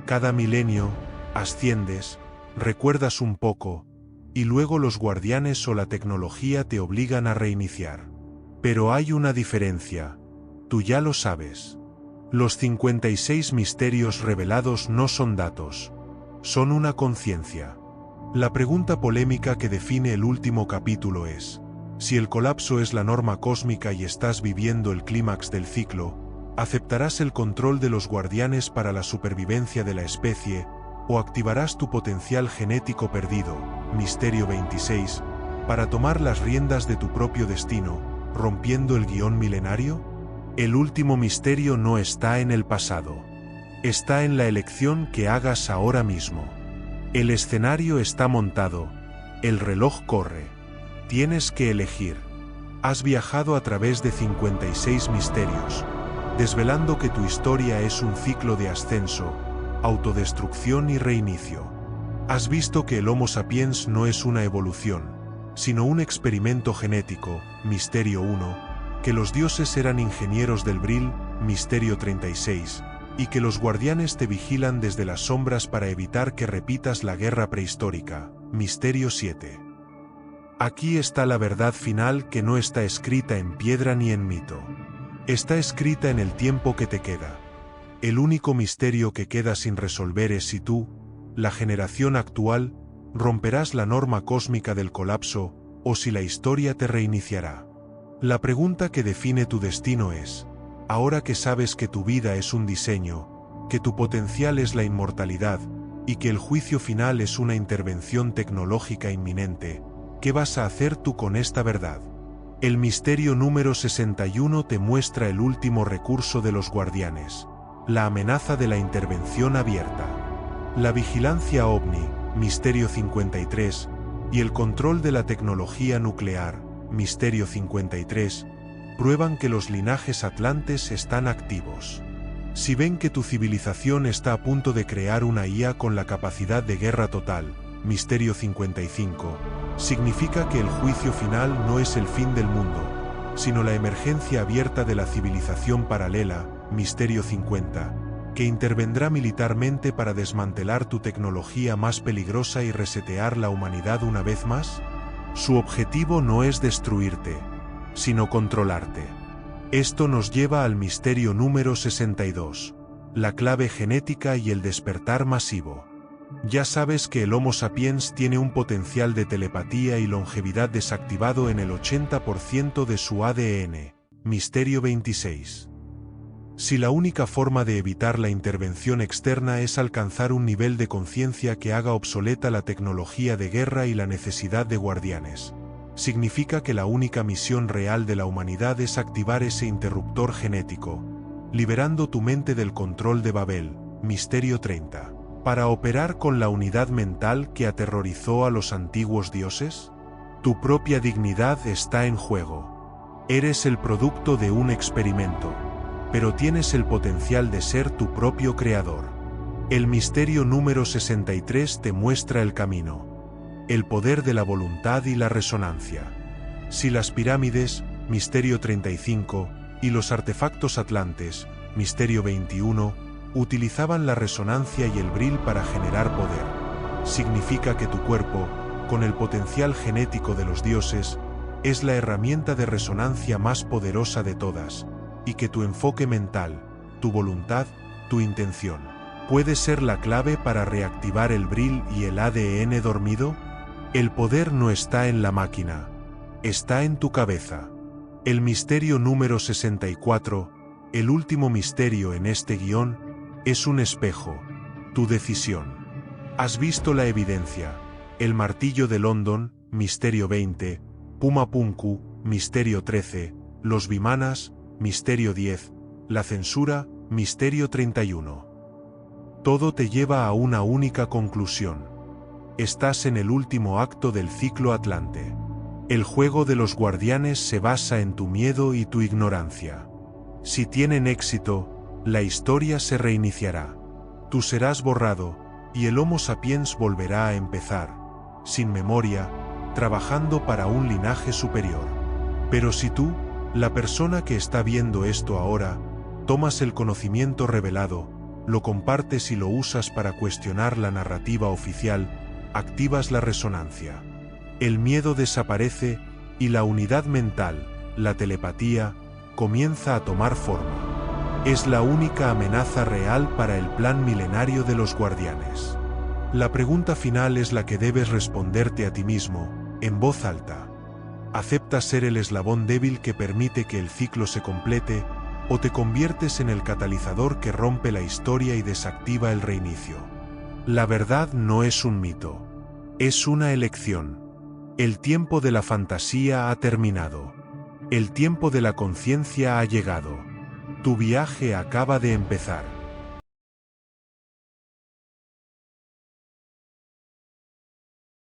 Cada milenio, asciendes, recuerdas un poco, y luego los guardianes o la tecnología te obligan a reiniciar. Pero hay una diferencia. Tú ya lo sabes. Los 56 misterios revelados no son datos. Son una conciencia. La pregunta polémica que define el último capítulo es: si el colapso es la norma cósmica y estás viviendo el clímax del ciclo, ¿aceptarás el control de los guardianes para la supervivencia de la especie, o activarás tu potencial genético perdido, Misterio 26, para tomar las riendas de tu propio destino, rompiendo el guión milenario? El último misterio no está en el pasado. Está en la elección que hagas ahora mismo. El escenario está montado, el reloj corre. Tienes que elegir. Has viajado a través de 56 misterios, desvelando que tu historia es un ciclo de ascenso, autodestrucción y reinicio. Has visto que el Homo sapiens no es una evolución, sino un experimento genético, Misterio 1, que los dioses eran ingenieros del Brill, Misterio 36, y que los guardianes te vigilan desde las sombras para evitar que repitas la guerra prehistórica, Misterio 7. Aquí está la verdad final que no está escrita en piedra ni en mito. Está escrita en el tiempo que te queda. El único misterio que queda sin resolver es si tú, la generación actual, romperás la norma cósmica del colapso, o si la historia te reiniciará. La pregunta que define tu destino es: ahora que sabes que tu vida es un diseño, que tu potencial es la inmortalidad, y que el juicio final es una intervención tecnológica inminente, ¿qué vas a hacer tú con esta verdad? El misterio número 61 te muestra el último recurso de los guardianes: la amenaza de la intervención abierta. La vigilancia ovni, Misterio 53, y el control de la tecnología nuclear, Misterio 53, prueban que los linajes atlantes están activos. Si ven que tu civilización está a punto de crear una IA con la capacidad de guerra total, Misterio 55, significa que el juicio final no es el fin del mundo, sino la emergencia abierta de la civilización paralela, Misterio 50, que intervendrá militarmente para desmantelar tu tecnología más peligrosa y resetear la humanidad una vez más. Su objetivo no es destruirte, sino controlarte. Esto nos lleva al misterio número 62, la clave genética y el despertar masivo. Ya sabes que el Homo sapiens tiene un potencial de telepatía y longevidad desactivado en el 80% de su ADN, Misterio 26. Si la única forma de evitar la intervención externa es alcanzar un nivel de conciencia que haga obsoleta la tecnología de guerra y la necesidad de guardianes, significa que la única misión real de la humanidad es activar ese interruptor genético, liberando tu mente del control de Babel, Misterio 30, para operar con la unidad mental que aterrorizó a los antiguos dioses. Tu propia dignidad está en juego. Eres el producto de un experimento, pero tienes el potencial de ser tu propio creador. El misterio número 63 te muestra el camino, el poder de la voluntad y la resonancia. Si las pirámides, Misterio 35, y los artefactos atlantes, Misterio 21, utilizaban la resonancia y el Brill para generar poder, significa que tu cuerpo, con el potencial genético de los dioses, es la herramienta de resonancia más poderosa de todas, y que tu enfoque mental, tu voluntad, tu intención, puede ser la clave para reactivar el Brill y el ADN dormido. El poder no está en la máquina, está en tu cabeza. El misterio número 64, el último misterio en este guión, es un espejo, tu decisión. Has visto la evidencia: el martillo de London, Misterio 20, Puma Punku, Misterio 13, los Vimanas, Misterio 10, la censura, Misterio 31. Todo te lleva a una única conclusión. Estás en el último acto del ciclo Atlante. El juego de los guardianes se basa en tu miedo y tu ignorancia. Si tienen éxito, la historia se reiniciará. Tú serás borrado, y el Homo sapiens volverá a empezar, sin memoria, trabajando para un linaje superior. Pero si tú, la persona que está viendo esto ahora, tomas el conocimiento revelado, lo compartes y lo usas para cuestionar la narrativa oficial, activas la resonancia. El miedo desaparece y la unidad mental, la telepatía, comienza a tomar forma. Es la única amenaza real para el plan milenario de los guardianes. La pregunta final es la que debes responderte a ti mismo, en voz alta. ¿Aceptas ser el eslabón débil que permite que el ciclo se complete, o te conviertes en el catalizador que rompe la historia y desactiva el reinicio? La verdad no es un mito. Es una elección. El tiempo de la fantasía ha terminado. El tiempo de la conciencia ha llegado. Tu viaje acaba de empezar.